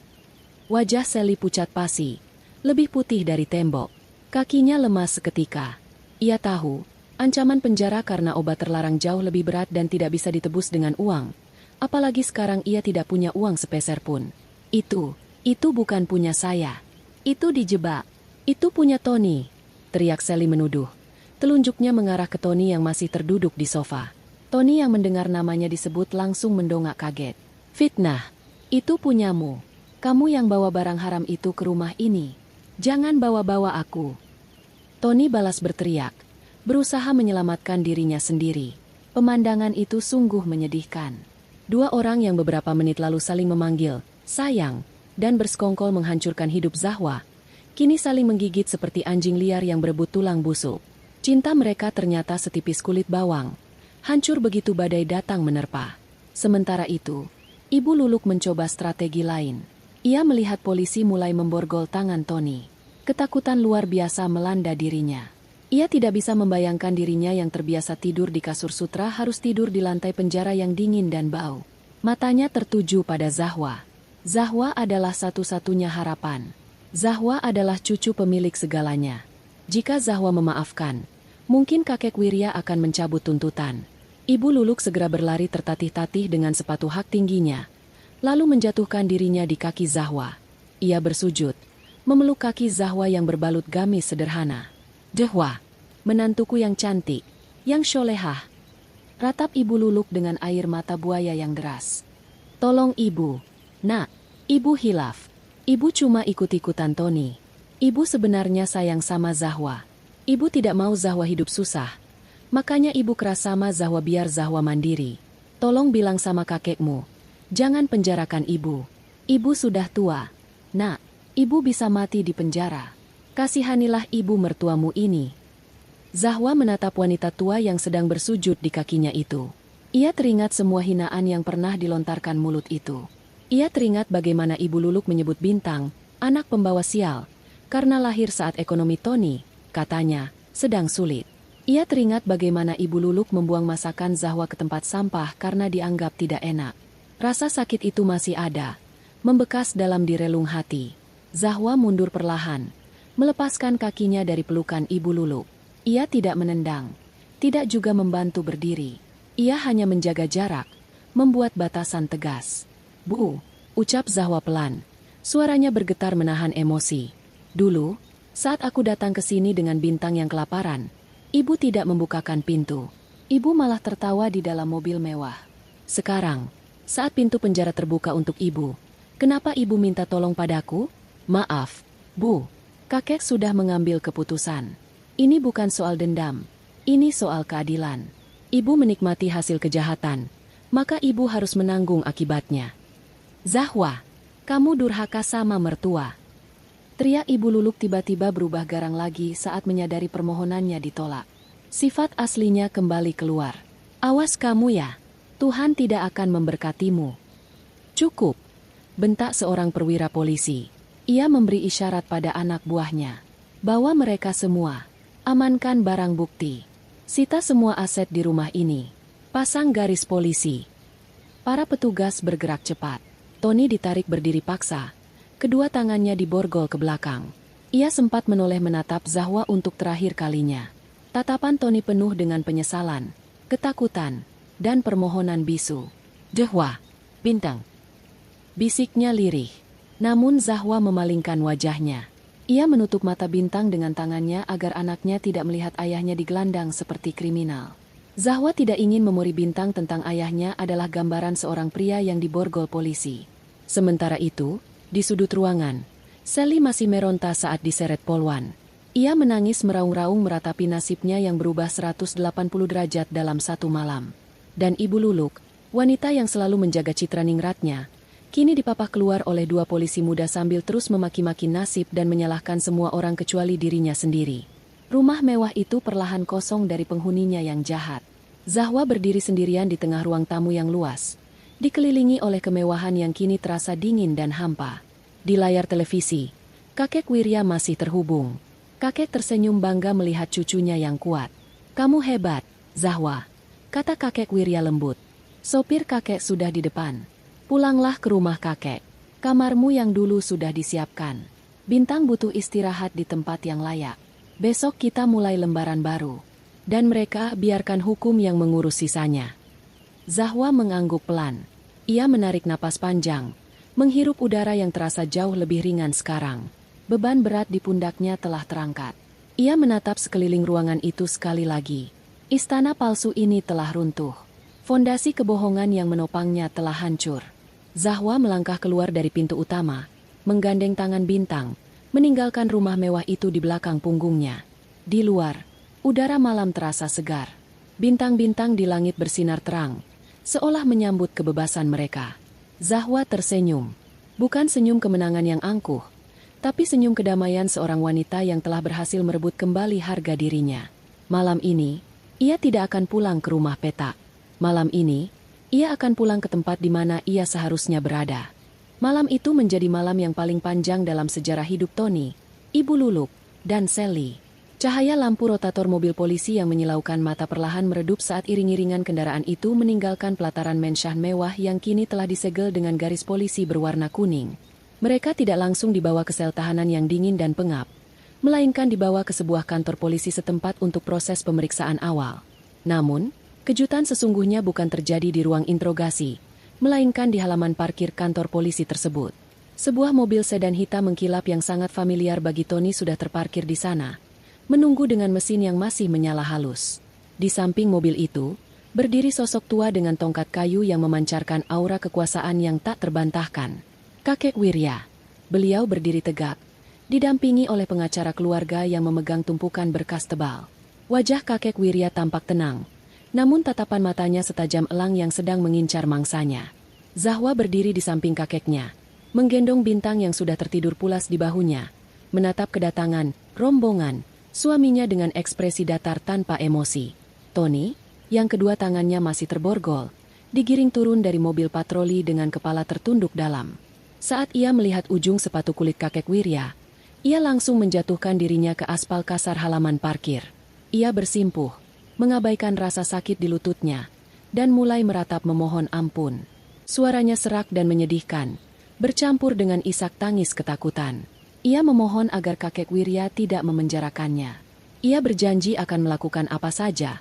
Wajah Sally pucat pasi, lebih putih dari tembok. Kakinya lemas seketika. Ia tahu, ancaman penjara karena obat terlarang jauh lebih berat dan tidak bisa ditebus dengan uang. Apalagi sekarang ia tidak punya uang sepeser pun. Itu bukan punya saya. Itu dijebak. Itu punya Tony, teriak Sally menuduh. Telunjuknya mengarah ke Tony yang masih terduduk di sofa. Tony yang mendengar namanya disebut langsung mendongak kaget. "Fitnah, itu punyamu. Kamu yang bawa barang haram itu ke rumah ini. Jangan bawa-bawa aku." Tony balas berteriak, berusaha menyelamatkan dirinya sendiri. Pemandangan itu sungguh menyedihkan. 2 orang yang beberapa menit lalu saling memanggil sayang, dan bersekongkol menghancurkan hidup Zahwa, kini saling menggigit seperti anjing liar yang berebut tulang busuk. Cinta mereka ternyata setipis kulit bawang. Hancur begitu badai datang menerpa. Sementara itu, Ibu Luluk mencoba strategi lain. Ia melihat polisi mulai memborgol tangan Tony. Ketakutan luar biasa melanda dirinya. Ia tidak bisa membayangkan dirinya yang terbiasa tidur di kasur sutra harus tidur di lantai penjara yang dingin dan bau. Matanya tertuju pada Zahwa. Zahwa adalah satu-satunya harapan. Zahwa adalah cucu pemilik segalanya. Jika Zahwa memaafkan, mungkin kakek Wirya akan mencabut tuntutan. Ibu Luluk segera berlari tertatih-tatih dengan sepatu hak tingginya, lalu menjatuhkan dirinya di kaki Zahwa. Ia bersujud, memeluk kaki Zahwa yang berbalut gamis sederhana. "Dehwa, menantuku yang cantik, yang sholehah," ratap Ibu Luluk dengan air mata buaya yang deras. "Tolong Ibu. Nak, Ibu hilaf. Ibu cuma ikut-ikutan Tony. Ibu sebenarnya sayang sama Zahwa. Ibu tidak mau Zahwa hidup susah. Makanya Ibu keras sama Zahwa biar Zahwa mandiri. Tolong bilang sama kakekmu, jangan penjarakan Ibu. Ibu sudah tua. Nak, Ibu bisa mati di penjara. Kasihanilah Ibu mertuamu ini." Zahwa menatap wanita tua yang sedang bersujud di kakinya itu. Ia teringat semua hinaan yang pernah dilontarkan mulut itu. Ia teringat bagaimana Ibu Luluk menyebut Bintang, anak pembawa sial, karena lahir saat ekonomi Tony, katanya, sedang sulit. Ia teringat bagaimana Ibu Luluk membuang masakan Zahwa ke tempat sampah karena dianggap tidak enak. Rasa sakit itu masih ada, membekas dalam di relung hati. Zahwa mundur perlahan, melepaskan kakinya dari pelukan Ibu Luluk. Ia tidak menendang, tidak juga membantu berdiri. Ia hanya menjaga jarak, membuat batasan tegas. "Bu," ucap Zahwa pelan. Suaranya bergetar menahan emosi. "Dulu, saat aku datang ke sini dengan Bintang yang kelaparan, Ibu tidak membukakan pintu. Ibu malah tertawa di dalam mobil mewah. Sekarang, saat pintu penjara terbuka untuk Ibu, kenapa Ibu minta tolong padaku? Maaf, Bu, kakek sudah mengambil keputusan. Ini bukan soal dendam, ini soal keadilan. Ibu menikmati hasil kejahatan, maka Ibu harus menanggung akibatnya." "Zahwa, kamu durhaka sama mertua," teriak Ibu Luluk tiba-tiba berubah garang lagi saat menyadari permohonannya ditolak. Sifat aslinya kembali keluar. "Awas kamu ya, Tuhan tidak akan memberkatimu." "Cukup," bentak seorang perwira polisi. Ia memberi isyarat pada anak buahnya. "Bawa mereka semua. Amankan barang bukti. Sita semua aset di rumah ini. Pasang garis polisi." Para petugas bergerak cepat. Tony ditarik berdiri paksa. Kedua tangannya diborgol ke belakang. Ia sempat menoleh menatap Zahwa untuk terakhir kalinya. Tatapan Tony penuh dengan penyesalan, ketakutan, dan permohonan bisu. "Dehwa, Bintang," bisiknya lirih. Namun Zahwa memalingkan wajahnya. Ia menutup mata Bintang dengan tangannya agar anaknya tidak melihat ayahnya digelandang seperti kriminal. Zahwa tidak ingin memori Bintang tentang ayahnya adalah gambaran seorang pria yang diborgol polisi. Sementara itu, di sudut ruangan, Sally masih meronta saat diseret Polwan. Ia menangis meraung-raung meratapi nasibnya yang berubah 180 derajat dalam satu malam. Dan Ibu Luluk, wanita yang selalu menjaga citra ningratnya, kini dipapah keluar oleh dua polisi muda sambil terus memaki-maki nasib dan menyalahkan semua orang kecuali dirinya sendiri. Rumah mewah itu perlahan kosong dari penghuninya yang jahat. Zahwa berdiri sendirian di tengah ruang tamu yang luas, dikelilingi oleh kemewahan yang kini terasa dingin dan hampa. Di layar televisi, kakek Wirya masih terhubung. Kakek tersenyum bangga melihat cucunya yang kuat. "Kamu hebat, Zahwa," kata kakek Wirya lembut. "Sopir kakek sudah di depan. Pulanglah ke rumah kakek. Kamarmu yang dulu sudah disiapkan. Bintang butuh istirahat di tempat yang layak. Besok kita mulai lembaran baru. Dan mereka biarkan hukum yang mengurus sisanya." Zahwa mengangguk pelan. Ia menarik napas panjang, menghirup udara yang terasa jauh lebih ringan sekarang. Beban berat di pundaknya telah terangkat. Ia menatap sekeliling ruangan itu sekali lagi. Istana palsu ini telah runtuh. Fondasi kebohongan yang menopangnya telah hancur. Zahwa melangkah keluar dari pintu utama, menggandeng tangan Bintang, meninggalkan rumah mewah itu di belakang punggungnya. Di luar, udara malam terasa segar. Bintang-bintang di langit bersinar terang, seolah menyambut kebebasan mereka. Zahwa tersenyum. Bukan senyum kemenangan yang angkuh, tapi senyum kedamaian seorang wanita yang telah berhasil merebut kembali harga dirinya. Malam ini, ia tidak akan pulang ke rumah petak. Malam ini, ia akan pulang ke tempat di mana ia seharusnya berada. Malam itu menjadi malam yang paling panjang dalam sejarah hidup Tony, Ibu Luluk, dan Sally. Cahaya lampu rotator mobil polisi yang menyilaukan mata perlahan meredup saat iring-iringan kendaraan itu meninggalkan pelataran mansion mewah yang kini telah disegel dengan garis polisi berwarna kuning. Mereka tidak langsung dibawa ke sel tahanan yang dingin dan pengap, melainkan dibawa ke sebuah kantor polisi setempat untuk proses pemeriksaan awal. Namun, kejutan sesungguhnya bukan terjadi di ruang interogasi, melainkan di halaman parkir kantor polisi tersebut. Sebuah mobil sedan hitam mengkilap yang sangat familiar bagi Tony sudah terparkir di sana, menunggu dengan mesin yang masih menyala halus. Di samping mobil itu, berdiri sosok tua dengan tongkat kayu yang memancarkan aura kekuasaan yang tak terbantahkan. Kakek Wirya. Beliau berdiri tegak, didampingi oleh pengacara keluarga yang memegang tumpukan berkas tebal. Wajah kakek Wirya tampak tenang, namun tatapan matanya setajam elang yang sedang mengincar mangsanya. Zahwa berdiri di samping kakeknya, menggendong Bintang yang sudah tertidur pulas di bahunya, menatap kedatangan rombongan suaminya dengan ekspresi datar tanpa emosi. Tony, yang kedua tangannya masih terborgol, digiring turun dari mobil patroli dengan kepala tertunduk dalam. Saat ia melihat ujung sepatu kulit kakek Wirya, ia langsung menjatuhkan dirinya ke aspal kasar halaman parkir. Ia bersimpuh, mengabaikan rasa sakit di lututnya, dan mulai meratap memohon ampun. Suaranya serak dan menyedihkan, bercampur dengan isak tangis ketakutan. Ia memohon agar kakek Wirya tidak memenjarakannya. Ia berjanji akan melakukan apa saja,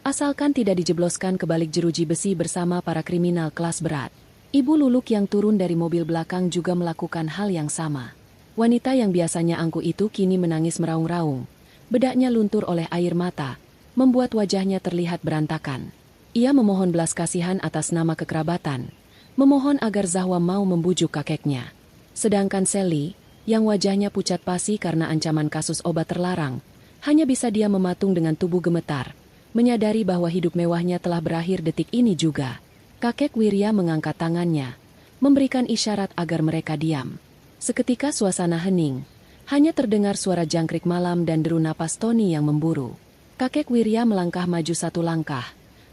asalkan tidak dijebloskan ke balik jeruji besi bersama para kriminal kelas berat. Ibu Luluk yang turun dari mobil belakang juga melakukan hal yang sama. Wanita yang biasanya angkuh itu kini menangis meraung-raung. Bedaknya luntur oleh air mata, membuat wajahnya terlihat berantakan. Ia memohon belas kasihan atas nama kekerabatan, memohon agar Zahwa mau membujuk kakeknya. Sedangkan Sally, yang wajahnya pucat pasi karena ancaman kasus obat terlarang, hanya bisa diam mematung dengan tubuh gemetar, menyadari bahwa hidup mewahnya telah berakhir detik ini juga. Kakek Wirya mengangkat tangannya, memberikan isyarat agar mereka diam. Seketika suasana hening, hanya terdengar suara jangkrik malam dan deru napas Tony yang memburu. Kakek Wirya melangkah maju satu langkah,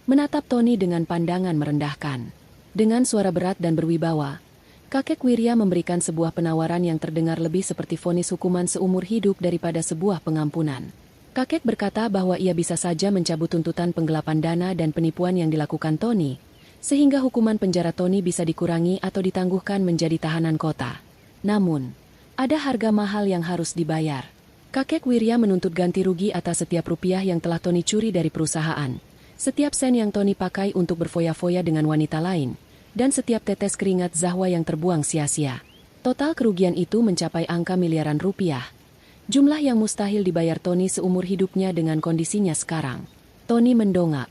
menatap Tony dengan pandangan merendahkan. Dengan suara berat dan berwibawa, kakek Wirya memberikan sebuah penawaran yang terdengar lebih seperti vonis hukuman seumur hidup daripada sebuah pengampunan. Kakek berkata bahwa ia bisa saja mencabut tuntutan penggelapan dana dan penipuan yang dilakukan Tony, sehingga hukuman penjara Tony bisa dikurangi atau ditangguhkan menjadi tahanan kota. Namun, ada harga mahal yang harus dibayar. Kakek Wirya menuntut ganti rugi atas setiap rupiah yang telah Tony curi dari perusahaan, setiap sen yang Tony pakai untuk berfoya-foya dengan wanita lain, dan setiap tetes keringat Zahwa yang terbuang sia-sia. Total kerugian itu mencapai angka miliaran rupiah. Jumlah yang mustahil dibayar Tony seumur hidupnya dengan kondisinya sekarang. Tony mendongak,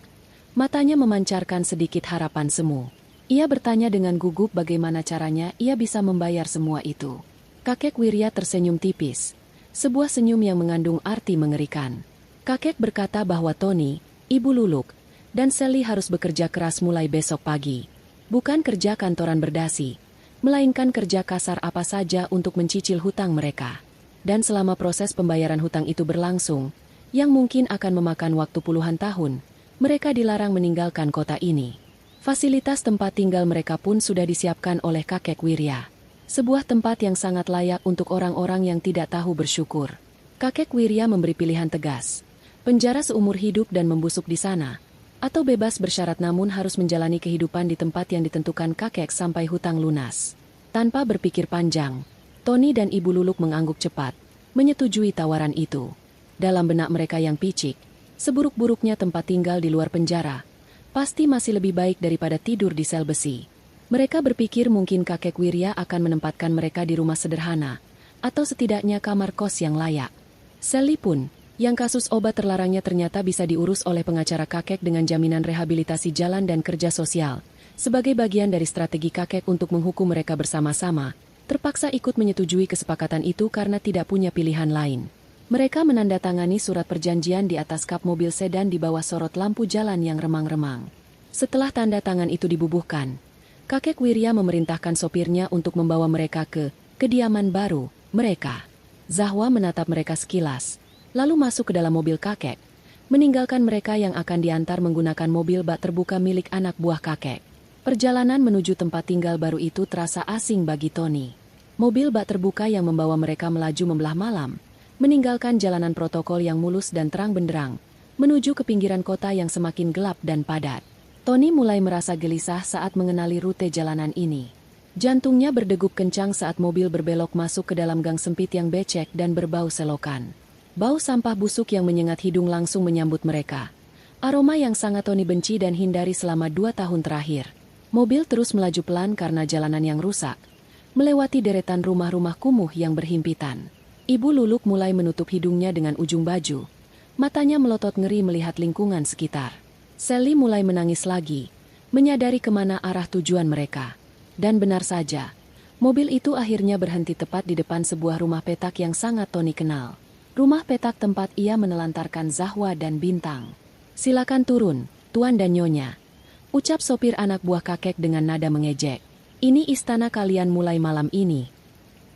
Matanya memancarkan sedikit harapan semu. Ia bertanya dengan gugup bagaimana caranya ia bisa membayar semua itu. Kakek Wirya tersenyum tipis. Sebuah senyum yang mengandung arti mengerikan. Kakek berkata bahwa Tony, Ibu Luluk, dan Sally harus bekerja keras mulai besok pagi. Bukan kerja kantoran berdasi, melainkan kerja kasar apa saja untuk mencicil hutang mereka. Dan selama proses pembayaran hutang itu berlangsung, yang mungkin akan memakan waktu puluhan tahun, mereka dilarang meninggalkan kota ini. Fasilitas tempat tinggal mereka pun sudah disiapkan oleh kakek Wirya. Sebuah tempat yang sangat layak untuk orang-orang yang tidak tahu bersyukur. Kakek Wirya memberi pilihan tegas. Penjara seumur hidup dan membusuk di sana, atau bebas bersyarat namun harus menjalani kehidupan di tempat yang ditentukan kakek sampai hutang lunas. Tanpa berpikir panjang, Tony dan Ibu Luluk mengangguk cepat, menyetujui tawaran itu. Dalam benak mereka yang picik, seburuk-buruknya tempat tinggal di luar penjara, pasti masih lebih baik daripada tidur di sel besi. Mereka berpikir mungkin kakek Wirya akan menempatkan mereka di rumah sederhana, atau setidaknya kamar kos yang layak. Sally pun, yang kasus obat terlarangnya ternyata bisa diurus oleh pengacara kakek dengan jaminan rehabilitasi jalan dan kerja sosial. Sebagai bagian dari strategi kakek untuk menghukum mereka bersama-sama, terpaksa ikut menyetujui kesepakatan itu karena tidak punya pilihan lain. Mereka menandatangani surat perjanjian di atas kap mobil sedan di bawah sorot lampu jalan yang remang-remang. Setelah tanda tangan itu dibubuhkan, kakek Wirya memerintahkan sopirnya untuk membawa mereka ke kediaman baru mereka. Zahwa menatap mereka sekilas, lalu masuk ke dalam mobil kakek, meninggalkan mereka yang akan diantar menggunakan mobil bak terbuka milik anak buah kakek. Perjalanan menuju tempat tinggal baru itu terasa asing bagi Tony. Mobil bak terbuka yang membawa mereka melaju membelah malam, meninggalkan jalanan protokol yang mulus dan terang benderang, menuju ke pinggiran kota yang semakin gelap dan padat. Tony mulai merasa gelisah saat mengenali rute jalanan ini. Jantungnya berdegup kencang saat mobil berbelok masuk ke dalam gang sempit yang becek dan berbau selokan. Bau sampah busuk yang menyengat hidung langsung menyambut mereka. Aroma yang sangat Tony benci dan hindari selama 2 tahun terakhir. Mobil terus melaju pelan karena jalanan yang rusak, melewati deretan rumah-rumah kumuh yang berhimpitan. Ibu Luluk mulai menutup hidungnya dengan ujung baju. Matanya melotot ngeri melihat lingkungan sekitar. Sally mulai menangis lagi, menyadari kemana arah tujuan mereka. Dan benar saja, mobil itu akhirnya berhenti tepat di depan sebuah rumah petak yang sangat Tony kenal. Rumah petak tempat ia menelantarkan Zahwa dan Bintang. "Silakan turun, Tuan dan Nyonya," ucap sopir anak buah kakek dengan nada mengejek. "Ini istana kalian mulai malam ini."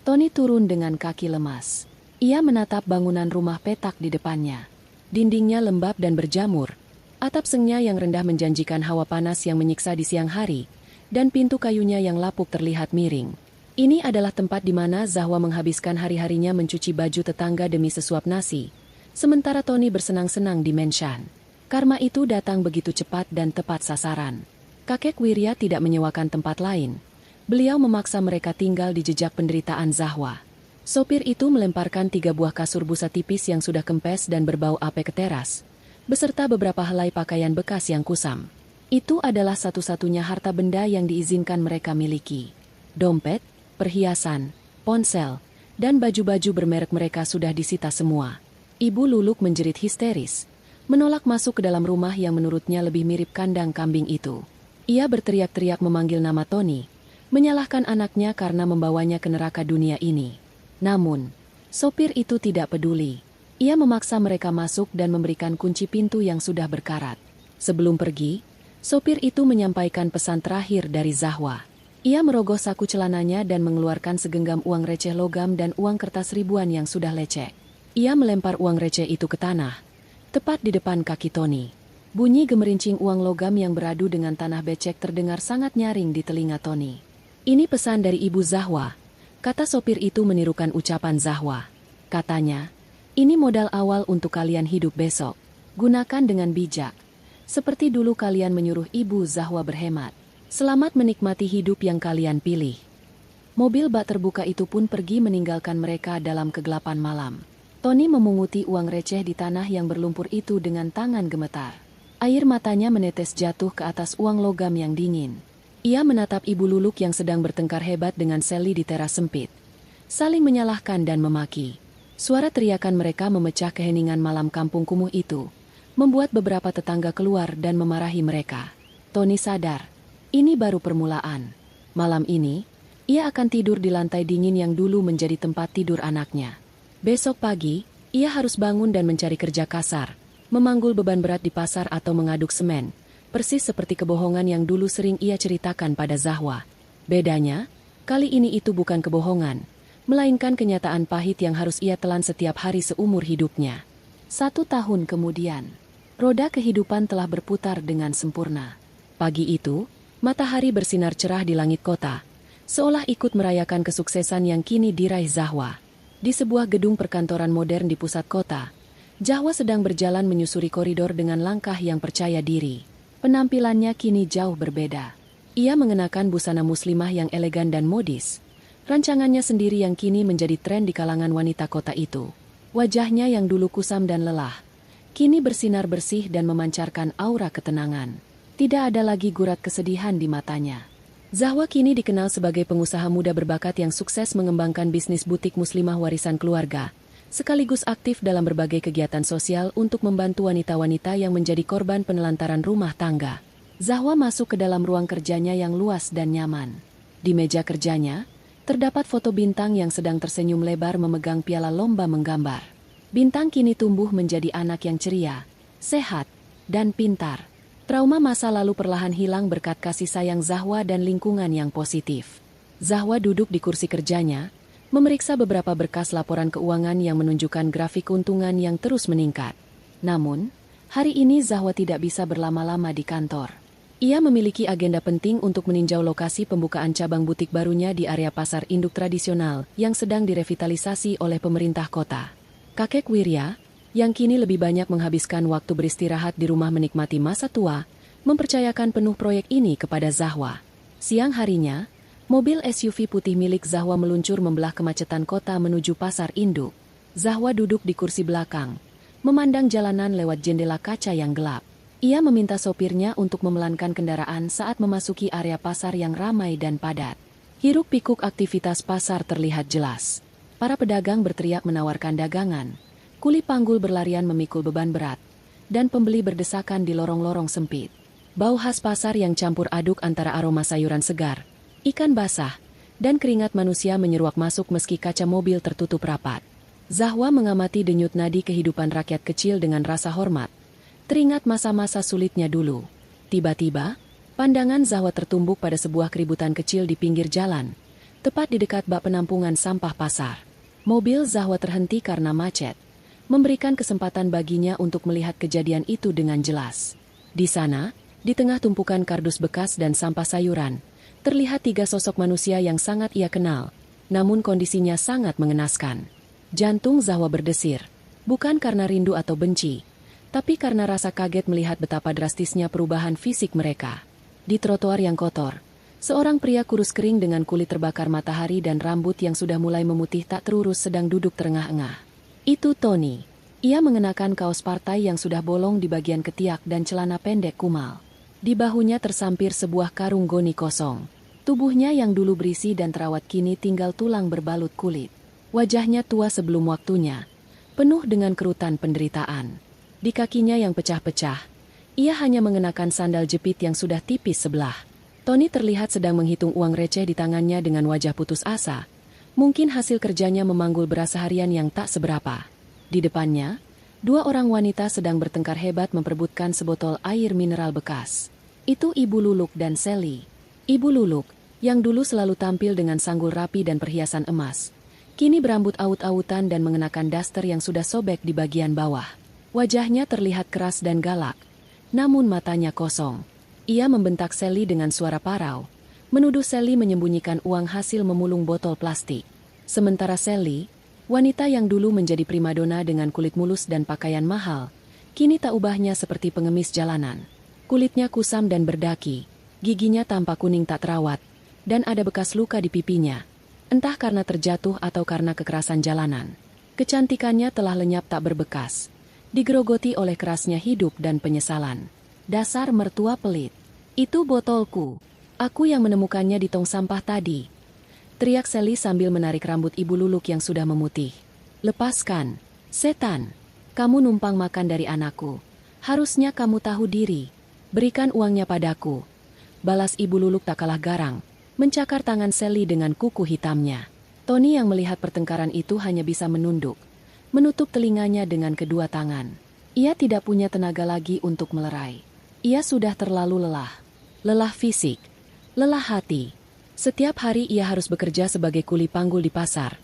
Tony turun dengan kaki lemas. Ia menatap bangunan rumah petak di depannya. Dindingnya lembab dan berjamur. Atap sengnya yang rendah menjanjikan hawa panas yang menyiksa di siang hari, dan pintu kayunya yang lapuk terlihat miring. Ini adalah tempat di mana Zahwa menghabiskan hari-harinya mencuci baju tetangga demi sesuap nasi, sementara Tony bersenang-senang di Menshan. Karma itu datang begitu cepat dan tepat sasaran. Kakek Wirya tidak menyewakan tempat lain. Beliau memaksa mereka tinggal di jejak penderitaan Zahwa. Sopir itu melemparkan 3 buah kasur busa tipis yang sudah kempes dan berbau ape ke teras, beserta beberapa helai pakaian bekas yang kusam. Itu adalah satu-satunya harta benda yang diizinkan mereka miliki. Dompet, perhiasan, ponsel, dan baju-baju bermerek mereka sudah disita semua. Ibu Luluk menjerit histeris, menolak masuk ke dalam rumah yang menurutnya lebih mirip kandang kambing itu. Ia berteriak-teriak memanggil nama Tony, menyalahkan anaknya karena membawanya ke neraka dunia ini. Namun, sopir itu tidak peduli. Ia memaksa mereka masuk dan memberikan kunci pintu yang sudah berkarat. Sebelum pergi, sopir itu menyampaikan pesan terakhir dari Zahwa. Ia merogoh saku celananya dan mengeluarkan segenggam uang receh logam dan uang kertas ribuan yang sudah lecek. Ia melempar uang receh itu ke tanah, tepat di depan kaki Tony. Bunyi gemerincing uang logam yang beradu dengan tanah becek terdengar sangat nyaring di telinga Tony. "Ini pesan dari Ibu Zahwa," kata sopir itu menirukan ucapan Zahwa. Katanya, "Ini modal awal untuk kalian hidup besok. Gunakan dengan bijak. Seperti dulu kalian menyuruh Ibu Zahwa berhemat. Selamat menikmati hidup yang kalian pilih." Mobil bak terbuka itu pun pergi meninggalkan mereka dalam kegelapan malam. Tony memunguti uang receh di tanah yang berlumpur itu dengan tangan gemetar. Air matanya menetes jatuh ke atas uang logam yang dingin. Ia menatap Ibu Luluk yang sedang bertengkar hebat dengan Sally di teras sempit. Saling menyalahkan dan memaki. Suara teriakan mereka memecah keheningan malam kampung kumuh itu, membuat beberapa tetangga keluar dan memarahi mereka. Tony sadar, ini baru permulaan. Malam ini, ia akan tidur di lantai dingin yang dulu menjadi tempat tidur anaknya. Besok pagi, ia harus bangun dan mencari kerja kasar, memanggul beban berat di pasar atau mengaduk semen, persis seperti kebohongan yang dulu sering ia ceritakan pada Zahwa. Bedanya, kali ini itu bukan kebohongan, melainkan kenyataan pahit yang harus ia telan setiap hari seumur hidupnya. 1 tahun kemudian, roda kehidupan telah berputar dengan sempurna. Pagi itu, matahari bersinar cerah di langit kota, seolah ikut merayakan kesuksesan yang kini diraih Zahwa. Di sebuah gedung perkantoran modern di pusat kota, Zahwa sedang berjalan menyusuri koridor dengan langkah yang percaya diri. Penampilannya kini jauh berbeda. Ia mengenakan busana muslimah yang elegan dan modis. Rancangannya sendiri yang kini menjadi tren di kalangan wanita kota itu. Wajahnya yang dulu kusam dan lelah, kini bersinar bersih dan memancarkan aura ketenangan. Tidak ada lagi gurat kesedihan di matanya. Zahwa kini dikenal sebagai pengusaha muda berbakat yang sukses mengembangkan bisnis butik muslimah warisan keluarga, sekaligus aktif dalam berbagai kegiatan sosial untuk membantu wanita-wanita yang menjadi korban penelantaran rumah tangga. Zahwa masuk ke dalam ruang kerjanya yang luas dan nyaman. Di meja kerjanya, terdapat foto Bintang yang sedang tersenyum lebar memegang piala lomba menggambar. Bintang kini tumbuh menjadi anak yang ceria, sehat, dan pintar. Trauma masa lalu perlahan hilang berkat kasih sayang Zahwa dan lingkungan yang positif. Zahwa duduk di kursi kerjanya, memeriksa beberapa berkas laporan keuangan yang menunjukkan grafik keuntungan yang terus meningkat. Namun, hari ini Zahwa tidak bisa berlama-lama di kantor. Ia memiliki agenda penting untuk meninjau lokasi pembukaan cabang butik barunya di area pasar induk tradisional yang sedang direvitalisasi oleh pemerintah kota. Kakek Wirya, yang kini lebih banyak menghabiskan waktu beristirahat di rumah menikmati masa tua, mempercayakan penuh proyek ini kepada Zahwa. Siang harinya, mobil SUV putih milik Zahwa meluncur membelah kemacetan kota menuju pasar induk. Zahwa duduk di kursi belakang, memandang jalanan lewat jendela kaca yang gelap. Ia meminta sopirnya untuk memelankan kendaraan saat memasuki area pasar yang ramai dan padat. Hiruk-pikuk aktivitas pasar terlihat jelas. Para pedagang berteriak menawarkan dagangan, kuli panggul berlarian memikul beban berat, dan pembeli berdesakan di lorong-lorong sempit. Bau khas pasar yang campur aduk antara aroma sayuran segar, ikan basah, dan keringat manusia menyeruak masuk meski kaca mobil tertutup rapat. Zahwa mengamati denyut nadi kehidupan rakyat kecil dengan rasa hormat. Teringat masa-masa sulitnya dulu. Tiba-tiba, pandangan Zahwa tertumbuk pada sebuah keributan kecil di pinggir jalan, tepat di dekat bak penampungan sampah pasar. Mobil Zahwa terhenti karena macet, memberikan kesempatan baginya untuk melihat kejadian itu dengan jelas. Di sana, di tengah tumpukan kardus bekas dan sampah sayuran, terlihat 3 sosok manusia yang sangat ia kenal, namun kondisinya sangat mengenaskan. Jantung Zahwa berdesir, bukan karena rindu atau benci, tapi karena rasa kaget melihat betapa drastisnya perubahan fisik mereka. Di trotoar yang kotor, seorang pria kurus kering dengan kulit terbakar matahari dan rambut yang sudah mulai memutih tak terurus sedang duduk terengah-engah. Itu Tony. Ia mengenakan kaos partai yang sudah bolong di bagian ketiak dan celana pendek kumal. Di bahunya tersampir sebuah karung goni kosong. Tubuhnya yang dulu berisi dan terawat kini tinggal tulang berbalut kulit. Wajahnya tua sebelum waktunya, penuh dengan kerutan penderitaan. Di kakinya yang pecah-pecah, ia hanya mengenakan sandal jepit yang sudah tipis sebelah. Tony terlihat sedang menghitung uang receh di tangannya dengan wajah putus asa. Mungkin hasil kerjanya memanggul beras harian yang tak seberapa. Di depannya, 2 orang wanita sedang bertengkar hebat memperebutkan sebotol air mineral bekas. Itu Ibu Luluk dan Sally. Ibu Luluk, yang dulu selalu tampil dengan sanggul rapi dan perhiasan emas, kini berambut aut-autan dan mengenakan daster yang sudah sobek di bagian bawah. Wajahnya terlihat keras dan galak, namun matanya kosong. Ia membentak Sally dengan suara parau, menuduh Sally menyembunyikan uang hasil memulung botol plastik. Sementara Sally, wanita yang dulu menjadi primadona dengan kulit mulus dan pakaian mahal, kini tak ubahnya seperti pengemis jalanan. Kulitnya kusam dan berdaki, giginya tampak kuning tak terawat, dan ada bekas luka di pipinya, entah karena terjatuh atau karena kekerasan jalanan. Kecantikannya telah lenyap tak berbekas, digerogoti oleh kerasnya hidup dan penyesalan. Dasar mertua pelit. Itu botolku. Aku yang menemukannya di tong sampah tadi. Teriak Sally sambil menarik rambut Ibu Luluk yang sudah memutih. Lepaskan, setan. Kamu numpang makan dari anakku. Harusnya kamu tahu diri. Berikan uangnya padaku. Balas Ibu Luluk tak kalah garang, mencakar tangan Sally dengan kuku hitamnya. Tony yang melihat pertengkaran itu hanya bisa menunduk, menutup telinganya dengan kedua tangan. Ia tidak punya tenaga lagi untuk melerai. Ia sudah terlalu lelah. Lelah fisik, lelah hati. Setiap hari ia harus bekerja sebagai kuli panggul di pasar,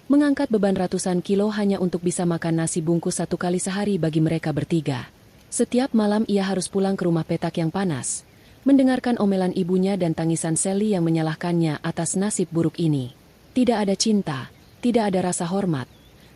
mengangkat beban ratusan kilo hanya untuk bisa makan nasi bungkus 1 kali sehari bagi mereka bertiga. Setiap malam ia harus pulang ke rumah petak yang panas, mendengarkan omelan ibunya dan tangisan Sally yang menyalahkannya atas nasib buruk ini. Tidak ada cinta, tidak ada rasa hormat,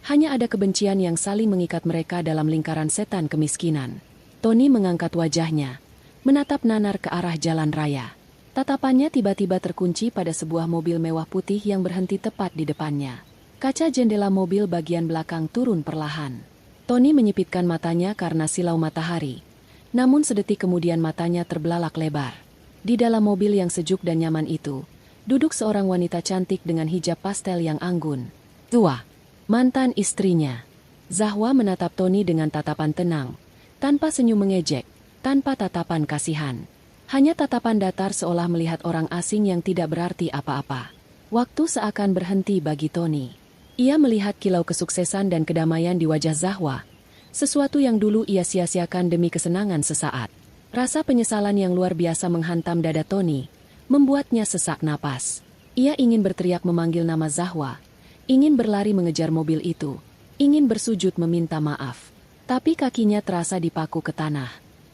hanya ada kebencian yang saling mengikat mereka dalam lingkaran setan kemiskinan. Tony mengangkat wajahnya, menatap nanar ke arah jalan raya. Tatapannya tiba-tiba terkunci pada sebuah mobil mewah putih yang berhenti tepat di depannya. Kaca jendela mobil bagian belakang turun perlahan. Tony menyipitkan matanya karena silau matahari. Namun sedetik kemudian matanya terbelalak lebar. Di dalam mobil yang sejuk dan nyaman itu, duduk seorang wanita cantik dengan hijab pastel yang anggun. Tua, mantan istrinya. Zahwa menatap Tony dengan tatapan tenang, tanpa senyum mengejek, tanpa tatapan kasihan. Hanya tatapan datar seolah melihat orang asing yang tidak berarti apa-apa. Waktu seakan berhenti bagi Tony. Ia melihat kilau kesuksesan dan kedamaian di wajah Zahwa. Sesuatu yang dulu ia sia-siakan demi kesenangan sesaat. Rasa penyesalan yang luar biasa menghantam dada Tony, membuatnya sesak napas. Ia ingin berteriak memanggil nama Zahwa, ingin berlari mengejar mobil itu, ingin bersujud meminta maaf. Tapi kakinya terasa dipaku ke tanah.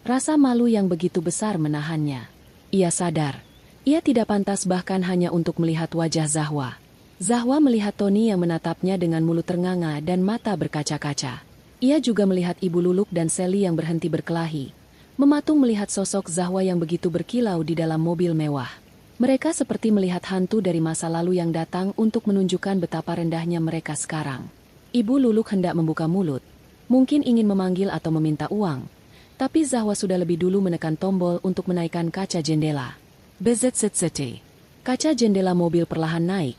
Rasa malu yang begitu besar menahannya. Ia sadar, ia tidak pantas bahkan hanya untuk melihat wajah Zahwa. Zahwa melihat Tony yang menatapnya dengan mulut ternganga dan mata berkaca-kaca. Ia juga melihat Ibu Luluk dan Sally yang berhenti berkelahi, mematung melihat sosok Zahwa yang begitu berkilau di dalam mobil mewah. Mereka seperti melihat hantu dari masa lalu yang datang untuk menunjukkan betapa rendahnya mereka sekarang. Ibu Luluk hendak membuka mulut, mungkin ingin memanggil atau meminta uang, tapi Zahwa sudah lebih dulu menekan tombol untuk menaikkan kaca jendela. Bezetzetzeteh. Kaca jendela mobil perlahan naik,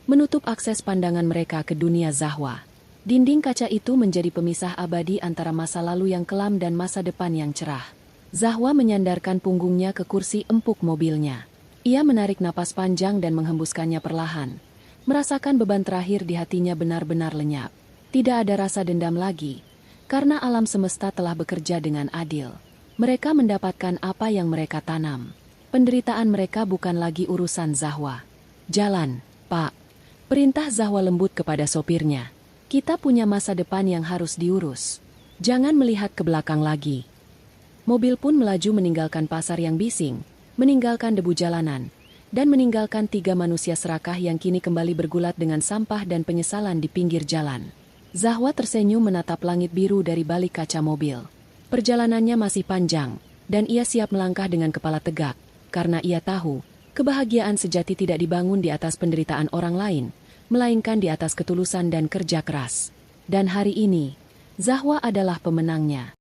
menutup akses pandangan mereka ke dunia Zahwa. Dinding kaca itu menjadi pemisah abadi antara masa lalu yang kelam dan masa depan yang cerah. Zahwa menyandarkan punggungnya ke kursi empuk mobilnya. Ia menarik napas panjang dan menghembuskannya perlahan. Merasakan beban terakhir di hatinya benar-benar lenyap. Tidak ada rasa dendam lagi, karena alam semesta telah bekerja dengan adil. Mereka mendapatkan apa yang mereka tanam. Penderitaan mereka bukan lagi urusan Zahwa. Jalan, Pak. Perintah Zahwa lembut kepada sopirnya. Kita punya masa depan yang harus diurus. Jangan melihat ke belakang lagi. Mobil pun melaju meninggalkan pasar yang bising, meninggalkan debu jalanan, dan meninggalkan 3 manusia serakah yang kini kembali bergulat dengan sampah dan penyesalan di pinggir jalan. Zahwa tersenyum menatap langit biru dari balik kaca mobil. Perjalanannya masih panjang, dan ia siap melangkah dengan kepala tegak, karena ia tahu, kebahagiaan sejati tidak dibangun di atas penderitaan orang lain, melainkan di atas ketulusan dan kerja keras. Dan hari ini, Zahwa adalah pemenangnya.